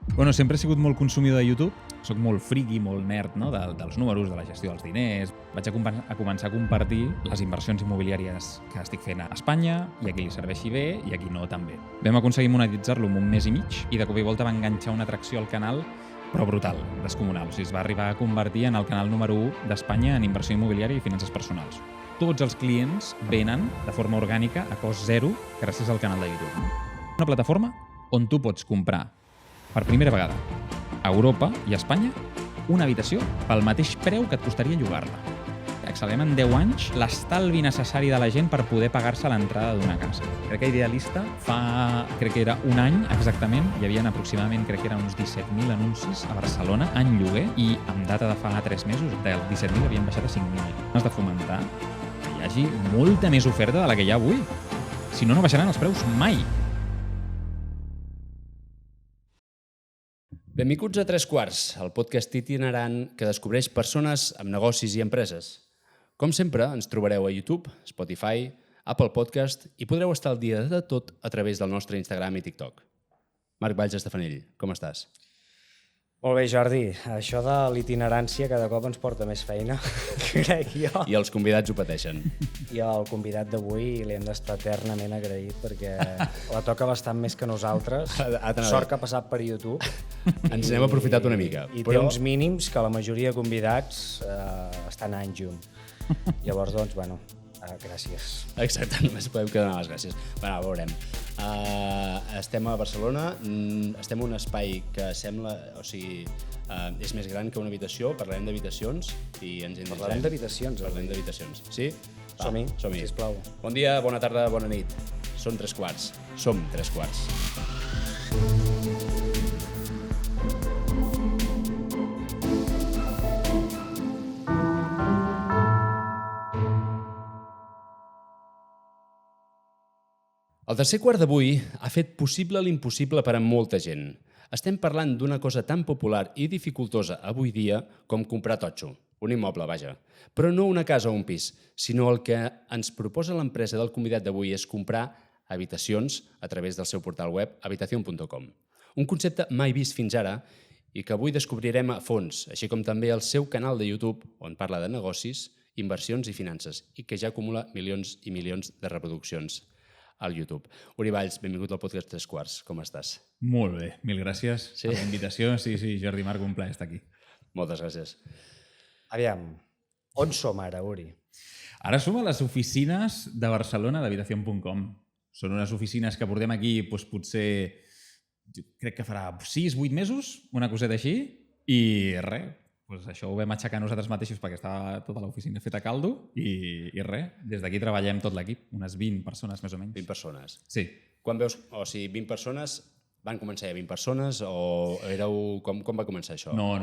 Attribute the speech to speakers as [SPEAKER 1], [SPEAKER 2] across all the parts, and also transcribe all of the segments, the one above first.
[SPEAKER 1] Bueno, sempre he sigut molt consumidor de YouTube. Soc molt friki, molt nerd, no? dels números, de la gestió dels diners. Vaig a començar a compartir les inversions immobiliàries que estic fent a Espanya, i a qui li serveixi bé i a qui no també. Vam aconseguir monetitzar-lo en un mes i mig i de cop i volta va enganxar una atracció al canal, però brutal, descomunal. O sigui, es va arribar a convertir en el canal número 1 d'Espanya en inversió immobiliària i finances personals. Tots els clients venen de forma orgànica a cost zero gràcies al canal de YouTube. Una plataforma on tu pots comprar per primera vegada a Europa i a Espanya una habitació pel mateix preu que et costaria llogar-la. Accelerem en 10 anys l'estalvi necessari de la gent per poder pagar-se l'entrada d'una casa. Crec que Idealista crec que era un any exactament, hi havia aproximadament, crec que eren uns 17.000 anuncis a Barcelona en lloguer i amb data de fa 3 mesos, del 17.000 havien baixat a 5.000. Has de fomentar que hi hagi molta més oferta de la que hi ha avui. Si no, no baixaran els preus mai.
[SPEAKER 2] Benvinguts a Tres Quarts, el podcast itinerant que descobreix persones amb negocis i empreses. Com sempre, ens trobareu a YouTube, Spotify, Apple Podcast i podreu estar al dia de tot a través del nostre Instagram i TikTok. Marc Valls Estafanell, com estàs?
[SPEAKER 3] Molt bé, Jordi. Això de l'itinerància cada cop ens porta més feina, crec jo.
[SPEAKER 2] I els convidats ho pateixen.
[SPEAKER 3] I al convidat d'avui li hem d'estar eternament agraït perquè la toca bastant més que nosaltres. Sort que ha passat per YouTube.
[SPEAKER 2] Ens n'hem aprofitat una mica.
[SPEAKER 3] I té uns mínims que la majoria de convidats estan anys junts. Llavors, doncs, bueno, gràcies.
[SPEAKER 2] Exacte, només podem quedar les gràcies. Bé, veurem. Estem a Barcelona, estem en un espai que sembla, o sigui, és més gran que una habitació, parlarem d'habitacions i ens endinsarem.
[SPEAKER 3] Parlarem d'habitacions.
[SPEAKER 2] Parlarem d'habitacions. Sí?
[SPEAKER 3] Som-hi, sisplau.
[SPEAKER 2] Bon dia, bona tarda, bona nit. Són Tres Quarts. Som Tres Quarts. El tercer quart d'avui ha fet possible l'impossible per a molta gent. Estem parlant d'una cosa tan popular i dificultosa avui dia com comprar totxo, un immoble, vaja. Però no una casa o un pis, sinó el que ens proposa l'empresa del convidat d'avui és comprar habitacions a través del seu portal web habitacion.com. Un concepte mai vist fins ara i que avui descobrirem a fons, així com també el seu canal de YouTube, on parla de negocis, inversions i finances, i que ja acumula milions i milions de reproduccions al YouTube. Uri Valls, benvingut al podcast Tres Quarts. Com estàs?
[SPEAKER 1] Molt bé, mil gràcies per la invitació. Sí, Jordi, Marc, un plaer estar aquí.
[SPEAKER 2] Moltes gràcies.
[SPEAKER 3] Aviam, on som ara, Uri?
[SPEAKER 1] Ara som a les oficines de Barcelona d'habitacion.com. Són unes oficines que portem aquí potser, crec que farà 6-8 mesos, una coseta així, i res, això ho vam aixecar nosaltres mateixos perquè estava tota l'oficina feta a caldo i res, des d'aquí treballem tot l'equip, unes 20 persones més o menys.
[SPEAKER 2] 20 persones?
[SPEAKER 1] Sí.
[SPEAKER 2] Quan veus, o sigui, 20 persones, van començar ja 20 persones o éreu... Com va començar això?
[SPEAKER 1] No.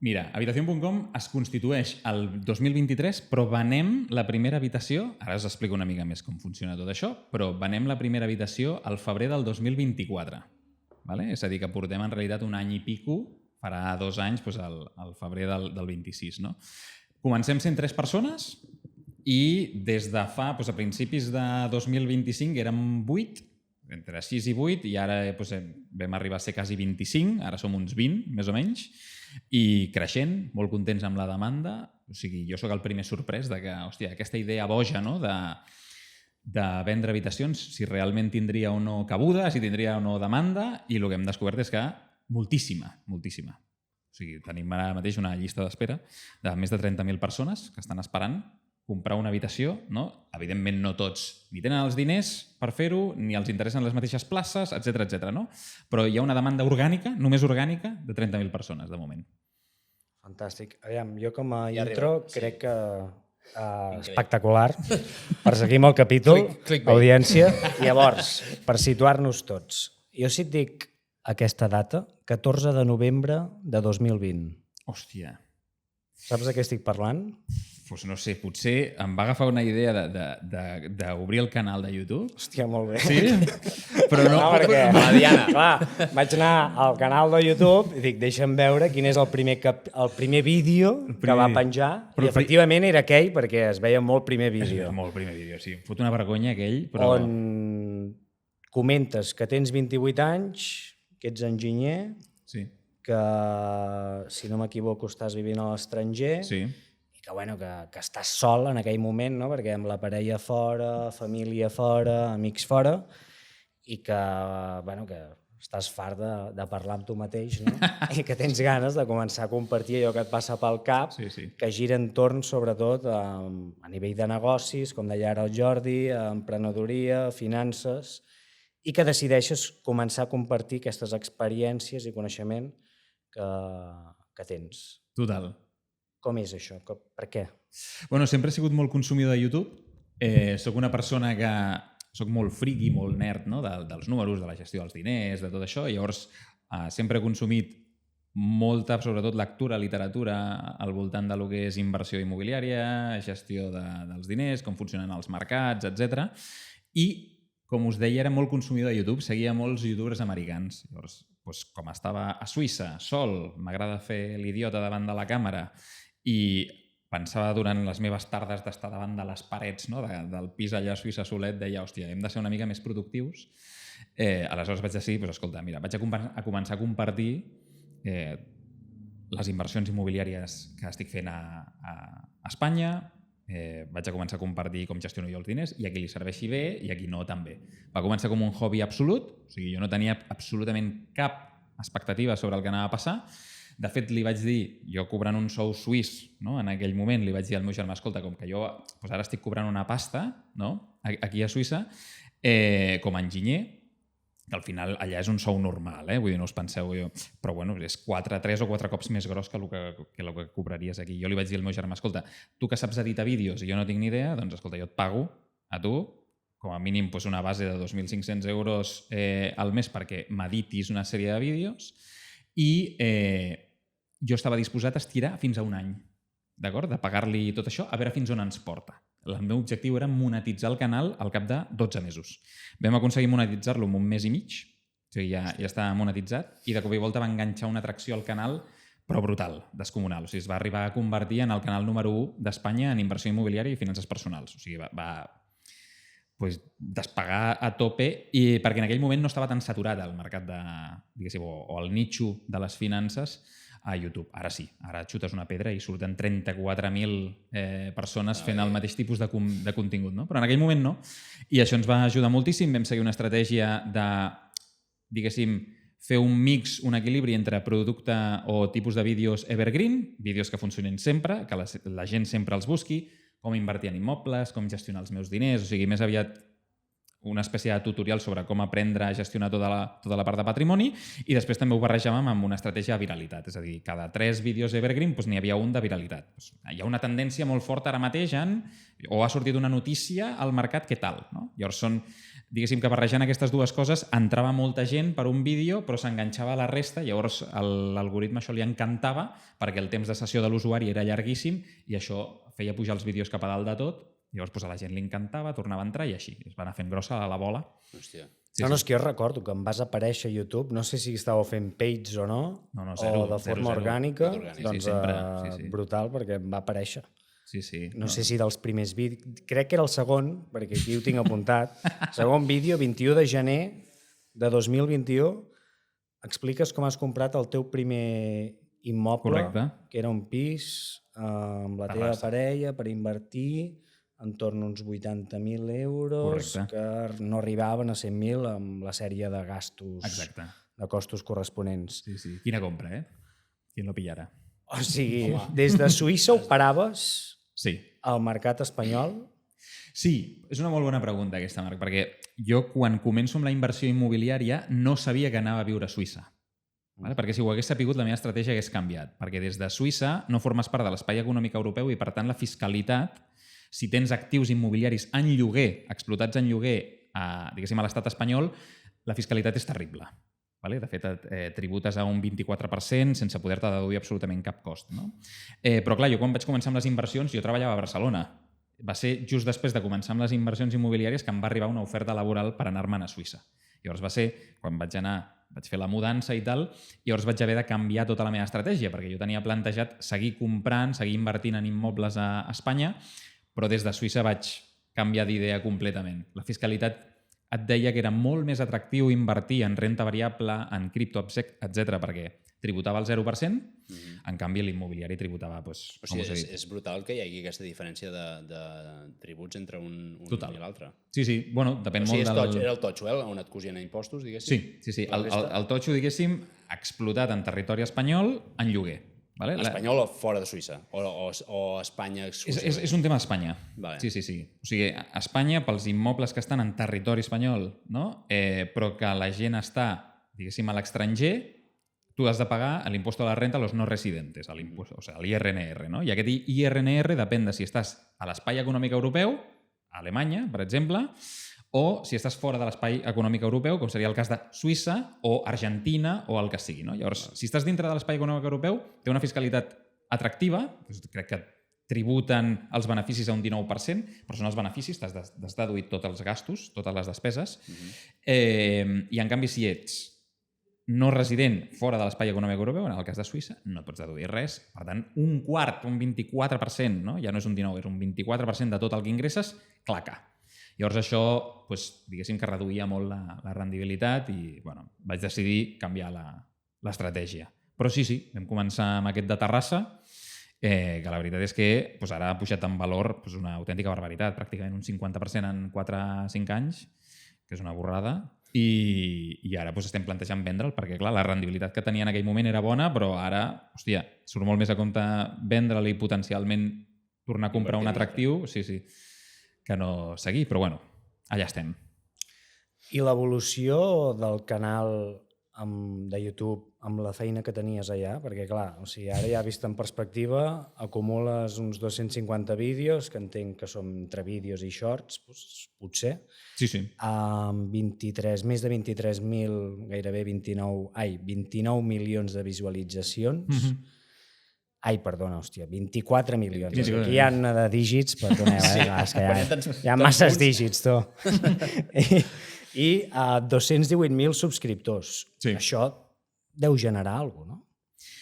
[SPEAKER 1] Mira, Habitacion.com es constitueix el 2023, però venem la primera habitació, ara us explico una mica més com funciona tot això, però venem la primera habitació al febrer del 2024. Vale? És a dir, que portem en realitat un any i pico, farà 2 anys, al febrer del 26. No? Comencem sent 3 persones i des de fa, a principis de 2025 érem 8, entre 6 i 8, i ara vam arribar a ser quasi 25, ara som uns 20, més o menys, i creixent, molt contents amb la demanda. O sigui, jo sóc el primer sorprès de que, hòstia, aquesta idea boja, no?, de vendre habitacions, si realment tindria o no cabuda, si tindria o no demanda, i el que hem descobert és que moltíssima. O sigui, tenim ara mateix una llista d'espera de més de 30.000 persones que estan esperant comprar una habitació, no? Evidentment no tots ni tenen els diners per fer-ho, ni els interessen les mateixes places, etc. No? Però hi ha una demanda orgànica, només orgànica, de 30.000 persones, de moment.
[SPEAKER 3] Fantàstic. Aviam, jo com a intro crec que espectacular per seguir amb el capítol, audiència. Llavors, per situar-nos tots, jo si et dic aquesta data, 14 de novembre de 2020.
[SPEAKER 1] Hòstia.
[SPEAKER 3] Saps de què estic parlant?
[SPEAKER 1] Doncs no sé, potser em va agafar una idea d'obrir el canal de YouTube.
[SPEAKER 3] Hòstia, molt bé.
[SPEAKER 1] Sí? Però no,
[SPEAKER 3] perquè,
[SPEAKER 2] la Diana.
[SPEAKER 3] Clar, vaig anar al canal de YouTube i dic, deixa'm veure quin és el primer vídeo que va penjar. I efectivament era aquell perquè es veia molt primer vídeo.
[SPEAKER 1] Molt primer vídeo, sí. Em fot una vergonya aquell, però...
[SPEAKER 3] On comentes que tens 28 anys, que ets enginyer, que, si no m'equivoco, estàs vivint a l'estranger
[SPEAKER 1] Sí.
[SPEAKER 3] i que, bueno, que estàs sol en aquell moment, no? Perquè amb la parella fora, família fora, amics fora, i que, bueno, que estàs fart de parlar amb tu mateix, no? I que tens ganes de començar a compartir allò que et passa pel cap, que gira entorn, sobretot, a nivell de negocis, com deia ara el Jordi, emprenedoria, finances, i que decideixes començar a compartir aquestes experiències i coneixement que tens.
[SPEAKER 1] Total.
[SPEAKER 3] Com és això? Per què?
[SPEAKER 1] Bueno, sempre he sigut molt consumidor de YouTube. Soc una persona que... Soc molt friki, molt nerd, no? dels números, de la gestió dels diners, de tot això. I llavors sempre he consumit molta, sobretot, lectura, literatura al voltant de lo que és inversió immobiliària, gestió dels diners, com funcionen els mercats, etc. I, com us deia, era molt consumidor de YouTube. Seguia molts youtubers americans. Llavors, doncs, com estava a Suïssa, sol, m'agrada fer l'idiota davant de la càmera i pensava durant les meves tardes d'estar davant de les parets, no? Del pis allà a Suïssa solet, deia, hòstia, hem de ser una mica més productius. Aleshores vaig decidir, doncs, escolta, mira, vaig a començar a compartir les inversions immobiliàries que estic fent a Espanya, vaig a començar a compartir com gestiono jo els diners i a qui li serveixi bé i a qui no també. Va començar com un hobby absolut, o sigui, jo no tenia absolutament cap expectativa sobre el que anava a passar. De fet, li vaig dir, jo cobrant un sou suís, no? En aquell moment li vaig dir al meu germà, escolta, com que jo doncs ara estic cobrant una pasta, no? Aquí a Suïssa, com a enginyer, que al final allà és un sou normal, vull dir, no us penseu jo, però bueno, és 3 o 4 cops més gros que el que cobraries aquí. Jo li vaig dir al meu germà, escolta, tu que saps editar vídeos i jo no tinc ni idea, doncs escolta, jo et pago a tu, com a mínim doncs, una base de 2.500 euros al mes perquè m'editis una sèrie de vídeos i jo estava disposat a estirar fins a un any, d'acord? De pagar-li tot això, a veure fins on ens porta. El meu objectiu era monetitzar el canal al cap de 12 mesos. Vam aconseguir monetitzar-lo en un mes i mig, o sigui, ja estava monetitzat, i de cop i volta va enganxar una atracció al canal, però brutal, descomunal. O sigui, es va arribar a convertir en el canal número 1 d'Espanya en inversió immobiliària i finances personals. O sigui, va despegar a tope, i perquè en aquell moment no estava tan saturat el mercat de, diguéssim, o el nitxo de les finances a YouTube. Ara sí, ara xutes una pedra i surten 34.000 persones fent el mateix tipus de contingut, no? Però en aquell moment no. I això ens va ajudar moltíssim. Vam seguir una estratègia de, diguéssim, fer un mix, un equilibri entre producte o tipus de vídeos evergreen, vídeos que funcionin sempre, que la gent sempre els busqui, com invertir en immobles, com gestionar els meus diners, o sigui, més aviat una espècie de tutorial sobre com aprendre a gestionar tota la part de patrimoni, i després també ho barrejàvem amb una estratègia de viralitat. És a dir, cada 3 vídeos evergreen n'hi havia un de viralitat. Hi ha una tendència molt forta ara mateix o ha sortit una notícia al mercat, què tal? No? Llavors són, diguéssim que barrejant aquestes dues coses, entrava molta gent per un vídeo però s'enganxava a la resta, llavors l'algoritme això li encantava perquè el temps de sessió de l'usuari era llarguíssim i això feia pujar els vídeos cap a dalt de tot. Llavors a la gent li encantava, tornava a entrar i així. Es va anar fent grossa la bola.
[SPEAKER 2] Hòstia.
[SPEAKER 3] Sí, no, és que jo recordo que em vas aparèixer a YouTube, no sé si estàveu fent pages o no,
[SPEAKER 1] zero,
[SPEAKER 3] o de forma orgànica,
[SPEAKER 1] doncs
[SPEAKER 3] sempre, brutal, perquè em va aparèixer.
[SPEAKER 1] Sí.
[SPEAKER 3] No sé si dels primers vídeos, crec que era el segon, perquè aquí ho tinc apuntat, segon vídeo, 21 de gener de 2021, expliques com has comprat el teu primer immoble, que era un pis amb la teva parella per invertir entorn uns 80.000 euros, que no arribaven a 100.000 amb la sèrie de gastos, de costos corresponents.
[SPEAKER 1] Sí. Quina compra, Qui no pillara?
[SPEAKER 3] O sigui, des de Suïssa ho paraves al mercat espanyol?
[SPEAKER 1] Sí, és una molt bona pregunta aquesta, Marc, perquè jo quan començo amb la inversió immobiliària no sabia que anava a viure a Suïssa. Perquè si ho hagués sapigut, la meva estratègia hagués canviat. Perquè des de Suïssa no formes part de l'espai econòmic europeu i, per tant, la fiscalitat, si tens actius immobiliaris en lloguer, explotats en lloguer, diguéssim, a l'estat espanyol, la fiscalitat és terrible. De fet, tributes a un 24% sense poder-te deduir absolutament cap cost. Però clar, jo quan vaig començar amb les inversions, jo treballava a Barcelona. Va ser just després de començar amb les inversions immobiliàries que em va arribar una oferta laboral per anar-me'n a Suïssa. Llavors va ser quan vaig fer la mudança i tal, i llavors vaig haver de canviar tota la meva estratègia, perquè jo tenia plantejat seguir comprant, seguir invertint en immobles a Espanya, però des de Suïssa vaig canviar d'idea completament. La fiscalitat et deia que era molt més atractiu invertir en renta variable, en cripto, etc perquè tributava el 0%, en canvi l'immobiliari tributava, doncs, com us he dit.
[SPEAKER 2] És brutal que hi hagi aquesta diferència de tributs entre un i l'altre.
[SPEAKER 1] Sí, bueno, depèn molt del...
[SPEAKER 2] Era el totxo, on et cosien impostos, diguéssim?
[SPEAKER 1] Sí. El totxo, diguéssim, explotat en territori espanyol en lloguer. Vale?
[SPEAKER 2] Espanyol o fora de Suïssa? O Espanya exclusivament?
[SPEAKER 1] És un tema d'Espanya.
[SPEAKER 2] Vale.
[SPEAKER 1] Sí. O sigui, Espanya, pels immobles que estan en territori espanyol, no? Però que la gent està, diguéssim, a l'estranger, tu has de pagar l'impost a la renta a los no residentes, o sigui, l'IRNR. No? I aquest IRNR depèn de si estàs a l'espai econòmic europeu, a Alemanya, per exemple, o si estàs fora de l'espai econòmic europeu, com seria el cas de Suïssa o Argentina o el que sigui. No? Llavors, si estàs dintre de l'espai econòmic europeu, té una fiscalitat atractiva, crec que tributen els beneficis a un 19%, però són els beneficis, t'has deduït tots els gastos, totes les despeses, i en canvi si ets no resident fora de l'espai econòmic europeu, en el cas de Suïssa, no et pots deduir res. Per tant, un 24%, no? Ja no és un 19%, és un 24% de tot el que ingresses, claca. Llavors això, diguéssim que reduïa molt la rendibilitat i vaig decidir canviar l'estratègia. Però sí, vam començar amb aquest de Terrassa, que la veritat és que ara ha pujat en valor una autèntica barbaritat, pràcticament un 50% en 4-5 anys, que és una borrada, i ara estem plantejant vendre'l perquè, clar, la rendibilitat que tenia en aquell moment era bona, però ara, hòstia, surt molt més a compte vendre'l i potencialment tornar a comprar un atractiu, que no seguir, però allà estem.
[SPEAKER 3] I l'evolució del canal de YouTube amb la feina que tenies allà, perquè clar, ara ja vist en perspectiva, acumules uns 250 vídeos, que entenc que són entre vídeos i shorts, potser.
[SPEAKER 1] Sí.
[SPEAKER 3] Amb més de 23.000, gairebé 29 milions de visualitzacions. Ai, perdona, 24 milions. Aquí hi ha de dígits, perdoneu, és que hi ha masses dígits, tu. I 218.000 subscriptors.
[SPEAKER 1] Sí.
[SPEAKER 3] Això deu generar alguna cosa, no?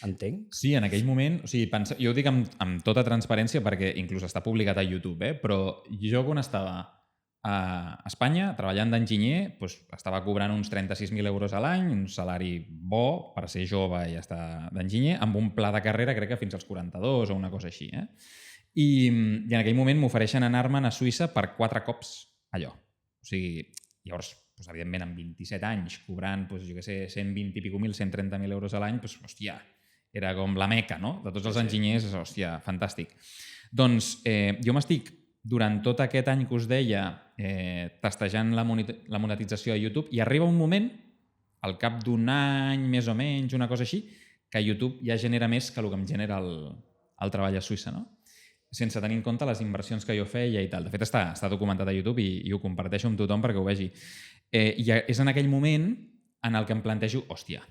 [SPEAKER 3] Entenc.
[SPEAKER 1] Sí, en aquell moment, jo ho dic amb tota transparència perquè inclús està publicat a YouTube, però jo quan estava a Espanya treballant d'enginyer estava cobrant uns 36.000 euros a l'any, un salari bo per ser jove i estar d'enginyer, amb un pla de carrera crec que fins als 42 o una cosa així. I en aquell moment m'ofereixen anar-me'n a Suïssa per 4 cops allò. Llavors, evidentment, amb 27 anys, cobrant, 120 i pico mil, 130.000 euros a l'any, hòstia, era com la meca, no? De tots els enginyers, hòstia, fantàstic. Doncs jo m'estic, durant tot aquest any que us deia, testejant la monetització a YouTube, i arriba un moment, al cap d'un any, més o menys, una cosa així, que YouTube ja genera més que el que em genera el treball a Suïssa, no? Sense tenir en compte les inversions que jo feia i tal. De fet, està documentat a YouTube i ho comparteixo amb tothom perquè ho vegi. I és en aquell moment en el que em plantejo, hòstia,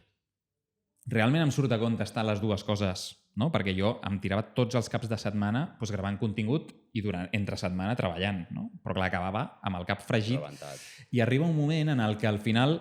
[SPEAKER 1] realment em surt a compte estar les dues coses, no? Perquè jo em tirava tots els caps de setmana gravant contingut i entre setmana treballant, no? Però clar, acabava amb el cap fregit. I arriba un moment en el que al final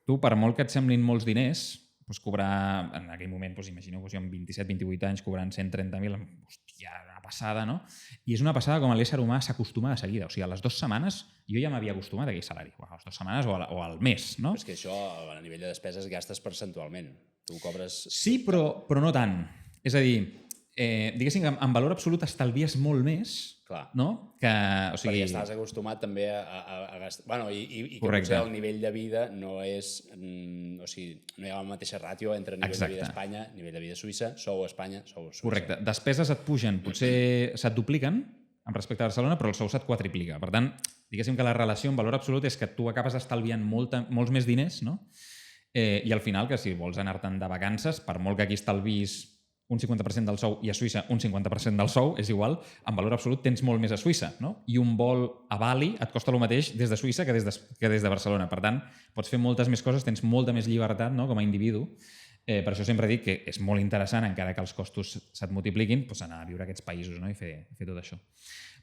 [SPEAKER 1] tu, per molt que et semblin molts diners, cobrar, en aquell moment, imagineu, jo amb 27-28 anys cobrant 130.000, hòstia, una passada, no? I és una passada com l'ésser humà s'acostuma de seguida. O sigui, a les 2 setmanes jo ja m'havia acostumat a aquell salari. A les 2 setmanes o al mes, no?
[SPEAKER 2] Però és que això, a nivell de despeses, gastes percentualment. Tu cobres...
[SPEAKER 1] Sí, però no tant. És a dir, diguéssim que en valor absolut estalvies molt més, no?
[SPEAKER 2] Perquè estàs acostumat també a gastar... Bueno, i que potser el nivell de vida no és... O sigui, no hi ha la mateixa ràtio entre nivell de vida a Espanya, nivell de vida a Suïssa, sou a Espanya, sou a Suïssa.
[SPEAKER 1] Correcte. Despeses et pugen, potser se't dupliquen en respecte a Barcelona, però el sou se't quadriplica. Per tant, diguéssim que la relació en valor absolut és que tu acabes estalviant molts més diners, no? I al final, que si vols anar-te'n de vacances, per molt que aquí estalvis un 50% del sou i a Suïssa un 50% del sou, és igual, en valor absolut tens molt més a Suïssa, no? I un vol a Bali et costa el mateix des de Suïssa que des de Barcelona. Per tant, pots fer moltes més coses, tens molta més llibertat, no? Com a individu. Per això sempre dic que és molt interessant, encara que els costos se't multipliquin, anar a viure a aquests països, no? I fer tot això.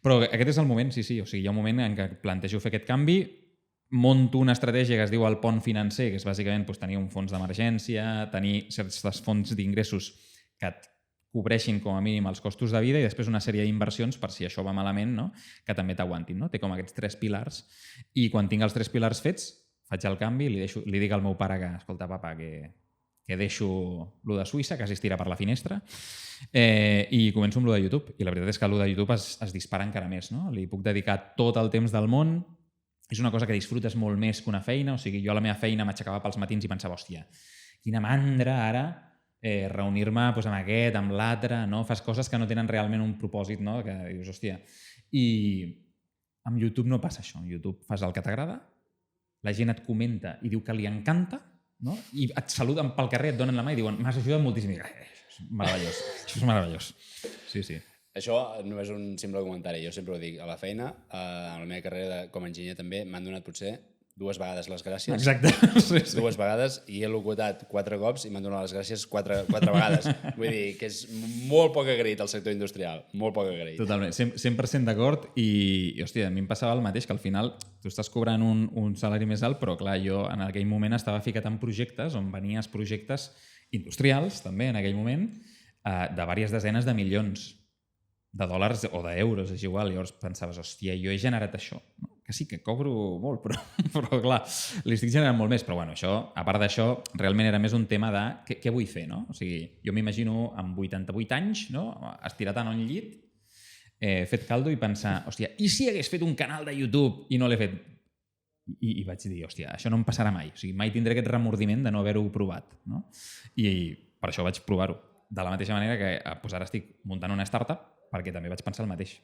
[SPEAKER 1] Però aquest és el moment, sí. O sigui, hi ha un moment en què plantejo fer aquest canvi, monto una estratègia que es diu el pont financer, que és bàsicament tenir un fons d'emergència, tenir certs fons d'ingressos que et cobreixin com a mínim els costos de vida i després una sèrie d'inversions per si això va malament, no? Que també t'aguantin. No? Té com aquests 3 pilars i quan tinc els 3 pilars fets faig el canvi i li dic al meu pare que, escolta, papa, que deixo lo de Suïssa, quasi es tira per la finestra, i començo amb lo de YouTube. I la veritat és que lo de YouTube es dispara encara més. No? Li puc dedicar tot el temps del món. És una cosa que disfrutes molt més que una feina. O sigui, jo a la meva feina m'aixecava pels matins i pensava, hòstia, quina mandra ara reunir-me amb aquest, amb l'altre, no? Fas coses que no tenen realment un propòsit, no? Que dius, hòstia. I amb YouTube no passa això. Amb YouTube fas el que t'agrada, la gent et comenta i diu que li encanta, no? I et saluden pel carrer, et donen la mà i diuen, m'has ajudat moltíssim. I això és meravellós. Això és meravellós. Sí, sí.
[SPEAKER 2] Això no és un simple comentari. Jo sempre ho dic. A la feina, a la meva carrera com a enginyer també, m'han donat potser 2 vegades les gràcies.
[SPEAKER 1] Exacte. Sí, sí.
[SPEAKER 2] 2 vegades i he locutat 4 cops i m'han donat les gràcies 4 vegades. Vull dir que és molt poc agraït al sector industrial. Molt poc agraït.
[SPEAKER 1] Totalment. 100% d'acord i, hòstia, a mi em passava el mateix, que al final tu estàs cobrant un salari més alt, però clar, jo en aquell moment estava ficat en projectes on venies projectes industrials, també en aquell moment, de diverses desenes de milions de dòlars o d'euros, és igual. Llavors pensaves, hòstia, jo he generat això. No? Que sí, que cobro molt, però clar, li estic generant molt més. Però bueno, això, a part d'això, realment era més un tema de què vull fer, no? O sigui, jo m'imagino amb 88 anys, no? Estirat en un llit, fet caldo i pensar, hòstia, i si hagués fet un canal de YouTube i no l'he fet? I vaig dir, hòstia, això no em passarà mai. O sigui, mai tindré aquest remordiment de no haver-ho provat, no? I per això vaig provar-ho. De la mateixa manera que ara estic muntant una startup, perquè també vaig pensar el mateix.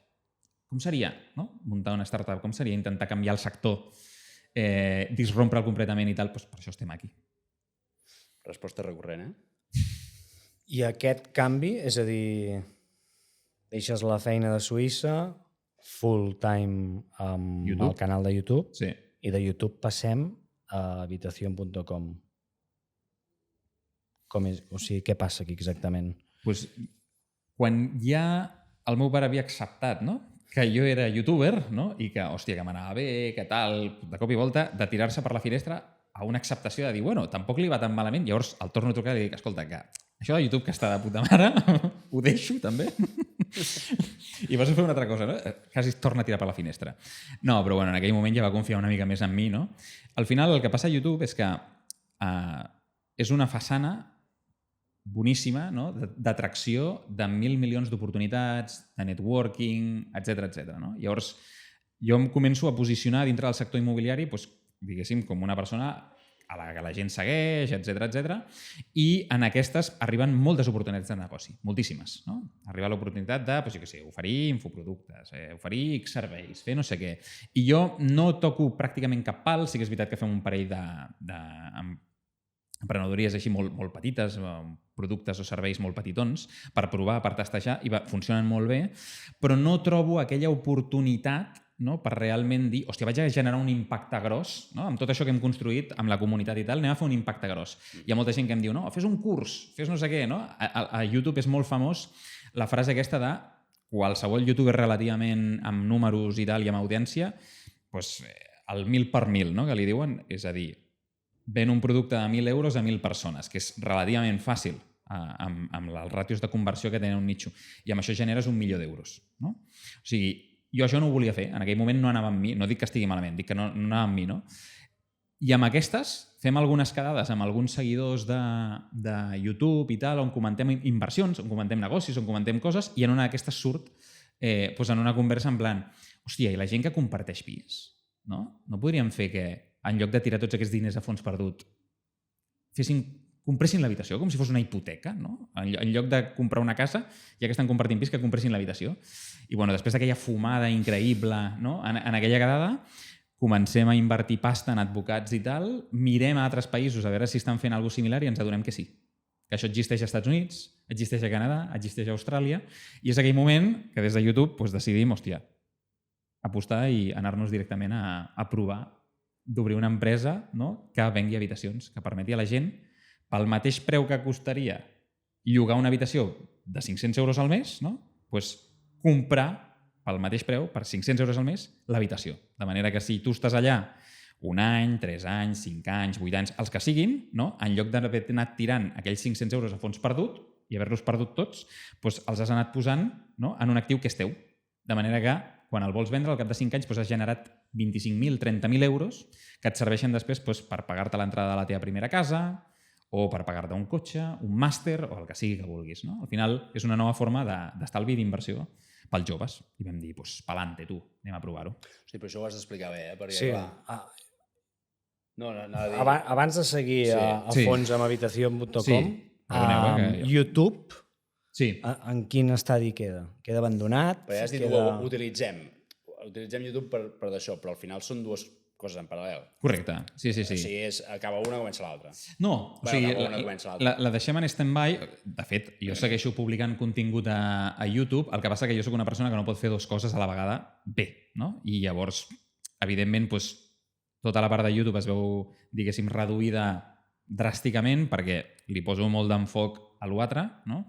[SPEAKER 1] Com seria, no? Muntar una startup? Com seria intentar canviar el sector, disrompre'l completament i tal? Doncs per això estem aquí.
[SPEAKER 2] Resposta recurrent, eh?
[SPEAKER 3] I aquest canvi, és a dir, deixes la feina de Suïssa, full time amb
[SPEAKER 1] YouTube.
[SPEAKER 3] el canal de YouTube,
[SPEAKER 1] Sí.
[SPEAKER 3] i de YouTube passem a habitacion.com. Com és? O sigui, què passa aquí exactament?
[SPEAKER 1] Pues, quan ja el meu pare havia acceptat, no? Que jo era youtuber, no? I que, hòstia, que m'anava bé, que tal, de cop i volta, de tirar-se per la finestra a una acceptació de dir, bueno, tampoc li va tan malament. Llavors el torno a trucar i dic, escolta, que això de YouTube que està de puta mare, ho deixo també. I vas a fer una altra cosa, no? Quasi es torna a tirar per la finestra. No, però bueno, en aquell moment ja va confiar una mica més en mi, no? Al final el que passa a YouTube és que és una façana boníssima, no? D'atracció de 1.000 milions d'oportunitats, de networking, etc. No? Llavors, jo em començo a posicionar dintre del sector immobiliari, doncs, diguéssim, com una persona a la que la gent segueix, etc. I en aquestes arriben moltes oportunitats de negoci, moltíssimes. No? Arriba l'oportunitat de, doncs, jo què sé, oferir infoproductes, oferir X serveis, fer no sé què. I jo no toco pràcticament cap pal, sí que és veritat que fem un parell emprenedories així molt petites, productes o serveis molt petitons, per provar, per testejar, i funcionen molt bé, però no trobo aquella oportunitat, no, per realment dir, hòstia, vaig a generar un impacte gros, no? Amb tot això que hem construït, amb la comunitat i tal, anem a fer un impacte gros. Hi ha molta gent que em diu, no, fes un curs, fes no sé què, no? A YouTube és molt famós la frase aquesta de qualsevol youtuber relativament amb números i tal i amb audiència, doncs el 1.000 per 1.000, no? Que li diuen, és a dir, ven un producte de 1.000 euros a 1.000 persones, que és relativament fàcil amb els ràtios de conversió que tenen un nicho. I amb això generes 1 milió d'euros. No? O sigui, jo això no ho volia fer. En aquell moment no anava amb mi. No dic que estigui malament, dic que no anava amb mi. No? I amb aquestes fem algunes quedades amb alguns seguidors de YouTube i tal, on comentem inversions, on comentem negocis, on comentem coses, i en una d'aquestes surt en una conversa en plan, hòstia, i la gent que comparteix pis, no podríem fer que en lloc de tirar tots aquests diners a fons perdut, compressin l'habitació, com si fos una hipoteca, no? En lloc de comprar una casa, ja que estan compartint pis, que compressin l'habitació. I bueno, després d'aquella fumada increïble, no? En aquella quedada, comencem a invertir pasta en advocats i tal, mirem a altres països a veure si estan fent alguna cosa similar i ens adonem que sí. Que això existeix als Estats Units, existeix a Canadà, existeix a Austràlia, i és aquell moment que des de YouTube decidim, hòstia, apostar i anar-nos directament a provar d'obrir una empresa, no? Que vengui habitacions, que permeti a la gent, pel mateix preu que costaria llogar una habitació de 500 euros al mes, no? Pues comprar pel mateix preu, per 500 euros al mes, l'habitació. De manera que si tu estàs allà 1 any, 3 anys, 5 anys, 8 anys, els que siguin, no? En lloc d'haver anat tirant aquells 500 euros a fons perdut, i haver-los perdut tots, doncs els has anat posant, no?, en un actiu que és teu. De manera que, quan el vols vendre, al cap de 5 anys has generat 25.000, 30.000 euros que et serveixen després per pagar-te l'entrada de la teva primera casa o per pagar-te un cotxe, un màster o el que sigui que vulguis. No? Al final és una nova forma d'estalvi i d'inversió pels joves. I vam dir, pa'lante, tu, anem a provar-ho.
[SPEAKER 2] Sí, però això ho has d'explicar bé, perquè,
[SPEAKER 3] sí.
[SPEAKER 2] Clar... No,
[SPEAKER 3] abans de seguir a fons amb habitació.com, YouTube, en quin estadi queda? Queda abandonat?
[SPEAKER 2] Però ja has dit, utilitzem YouTube per d'això, però al final són dues coses en paral·lel.
[SPEAKER 1] Correcte, sí.
[SPEAKER 2] O sigui, acaba una, comença l'altra.
[SPEAKER 1] No, o sigui, la deixem en stand-by. De fet, jo segueixo publicant contingut a YouTube, el que passa que jo sóc una persona que no pot fer dues coses a la vegada bé, no? I llavors, evidentment, tota la part de YouTube es veu, diguéssim, reduïda dràsticament perquè li poso molt d'enfoc a l'altre, no?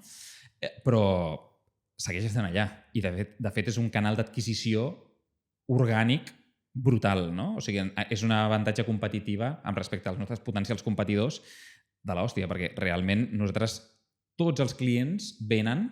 [SPEAKER 1] Però segueix estant allà. I, de fet, és un canal d'adquisició orgànic brutal, no? O sigui, és una avantatge competitiva amb respecte als nostres potencials competidors de l'hòstia, perquè realment nosaltres, tots els clients venen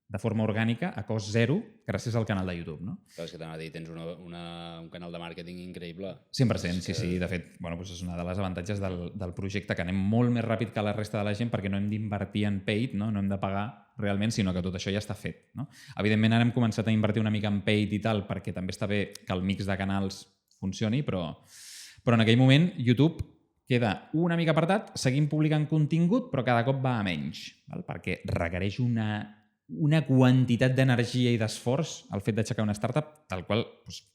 [SPEAKER 1] de forma orgànica a cost zero gràcies al canal de YouTube, no?
[SPEAKER 2] Clar, és que t'anava a dir, tens un canal de màrqueting increïble.
[SPEAKER 1] 100%, sí. De fet, és una de les avantatges del projecte, que anem molt més ràpid que la resta de la gent perquè no hem d'invertir en paid, no hem de pagar realment, sinó que tot això ja està fet. No? Evidentment, ara hem començat a invertir una mica en paid i tal, perquè també està bé que el mix de canals funcioni, però en aquell moment YouTube queda una mica apartat, seguim publicant contingut, però cada cop va a menys, perquè requereix una quantitat d'energia i d'esforç el fet d'aixecar una startup, tal qual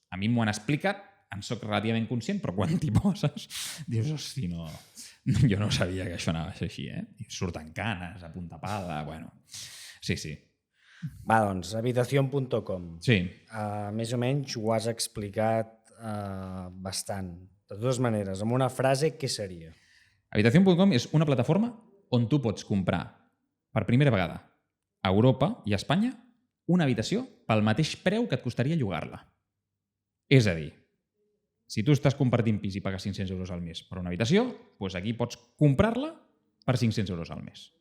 [SPEAKER 1] a mi m'ho han explicat, en soc relativament conscient, però quan t'hi poses dius, hosti, no, jo no sabia que això anava a ser així, I surten canes, a punta pala, bueno, sí.
[SPEAKER 3] Va, doncs, habitación.com.
[SPEAKER 1] Sí.
[SPEAKER 3] Més o menys ho has explicat bastant. De dues maneres. Amb una frase, què seria?
[SPEAKER 1] Habitación.com és una plataforma on tu pots comprar per primera vegada a Europa i a Espanya una habitació pel mateix preu que et costaria llogar-la. És a dir, si tu estàs compartint pis i pagues 500 euros al mes per una habitació, doncs aquí pots comprar-la per 500 euros al mes.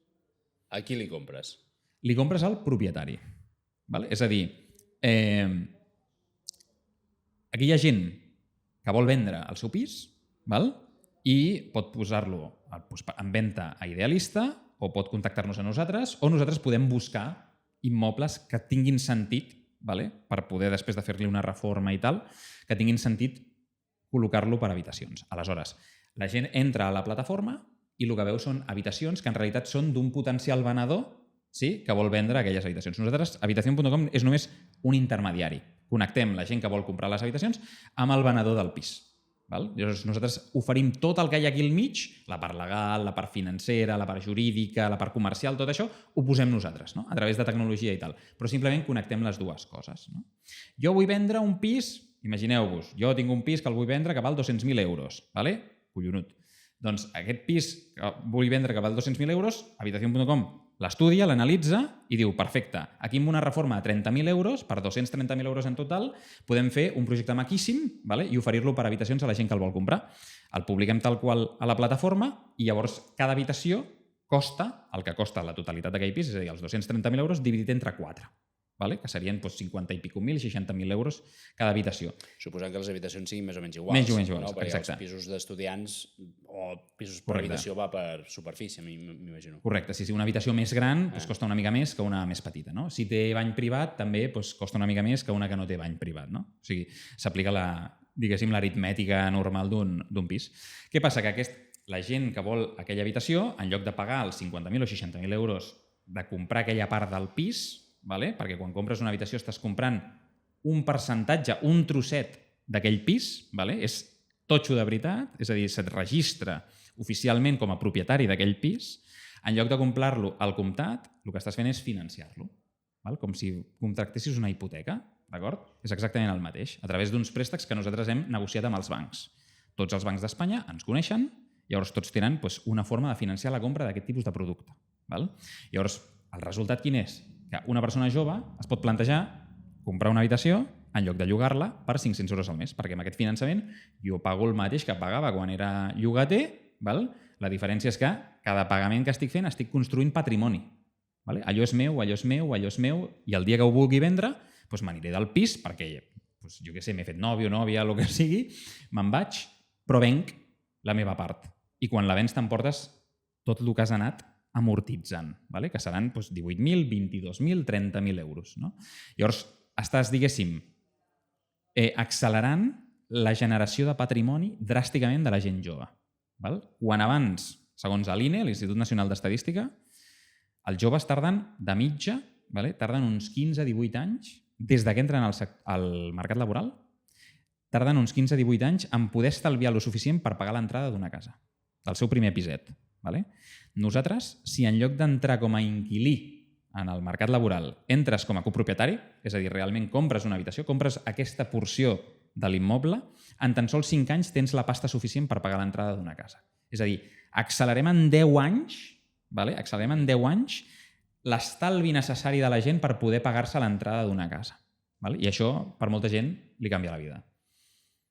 [SPEAKER 2] A qui li compres?
[SPEAKER 1] Li compres al propietari. És a dir, aquí hi ha gent que vol vendre el seu pis i pot posar-lo en venda a Idealista o pot contactar-nos a nosaltres o nosaltres podem buscar immobles que tinguin sentit per poder, després de fer-li una reforma i tal, que tinguin sentit col·locar-lo per habitacions. Aleshores, la gent entra a la plataforma i el que veu són habitacions que en realitat són d'un potencial venedor que vol vendre aquelles habitacions. Nosaltres, Habitación.com és només un intermediari. Connectem la gent que vol comprar les habitacions amb el venedor del pis. Llavors, nosaltres oferim tot el que hi ha aquí al mig, la part legal, la part financera, la part jurídica, la part comercial, tot això ho posem nosaltres, a través de tecnologia i tal. Però simplement connectem les dues coses. Jo vull vendre un pis, imagineu-vos, jo tinc un pis que el vull vendre que val 200.000 euros. Collonut. Doncs aquest pis que vull vendre que val 200.000 euros, Habitación.com l'estudia, l'analitza i diu, perfecte, aquí amb una reforma de 30.000 euros, per 230.000 euros en total, podem fer un projecte maquíssim i oferir-lo per habitacions a la gent que el vol comprar. El publiquem tal qual a la plataforma i llavors cada habitació costa el que costa la totalitat d'aquell pis, és a dir, els 230.000 euros dividit entre 4, que serien 50 i pico mil, 60.000 euros cada habitació.
[SPEAKER 2] Suposant que les habitacions siguin més o menys iguals.
[SPEAKER 1] Més o menys iguals,
[SPEAKER 2] perquè
[SPEAKER 1] exacte.
[SPEAKER 2] Els pisos d'estudiants o pisos per habitació va per superfície, m'imagino.
[SPEAKER 1] Correcte, sí, una habitació més gran costa una mica més que una més petita. Si té bany privat, també costa una mica més que una que no té bany privat. O sigui, s'aplica l'aritmètica normal d'un pis. Què passa? Que la gent que vol aquella habitació, en lloc de pagar els 50.000 o 60.000 euros de comprar aquella part del pis, perquè quan compres una habitació estàs comprant un percentatge, un trosset d'aquell pis, és totxo de veritat, és a dir, se't registra oficialment com a propietari d'aquell pis, en lloc de comprar-lo al comptat, el que estàs fent és financiar-lo, com si contractessis una hipoteca, d'acord? És exactament el mateix, a través d'uns préstecs que nosaltres hem negociat amb els bancs. Tots els bancs d'Espanya ens coneixen, llavors tots tenen una forma de financiar la compra d'aquest tipus de producte. Llavors, el resultat quin és? Que una persona jove es pot plantejar comprar una habitació en lloc de llogar-la per 500 euros al mes, perquè amb aquest finançament jo pago el mateix que pagava quan era llogater, la diferència és que cada pagament que estic fent estic construint patrimoni. Vale? Allò és meu, allò és meu, allò és meu, i el dia que ho vulgui vendre, doncs m'aniré del pis, perquè doncs, jo què sé, m'he fet nòvio, nòvia, el que sigui, me'n vaig, però venc la meva part. I quan la vens t'emportes tot el que has anat amortitzant, vale? Que seran doncs, 18.000, 22.000, 30.000 euros. No? Llavors, estàs, diguéssim, accelerant la generació de patrimoni dràsticament de la gent jove. Val? Quan abans, segons l'INE, l'Institut Nacional d'Estadística, els joves tarden de mitja, vale? Tarden uns 15-18 anys, des que entren al mercat laboral, tarden uns 15-18 anys en poder estalviar lo suficient per pagar l'entrada d'una casa, del seu primer piset. Vale? Nosaltres, si en lloc d'entrar com a inquilí en el mercat laboral entres com a copropietari, és a dir, realment compres una habitació, compres aquesta porció de l'immoble, en tan sols 5 anys tens la pasta suficient per pagar l'entrada d'una casa. És a dir, accelerem en 10 anys, vale? Accelerem en 10 anys l'estalvi necessari de la gent per poder pagar-se l'entrada d'una casa. Vale? I això, per molta gent, li canvia la vida.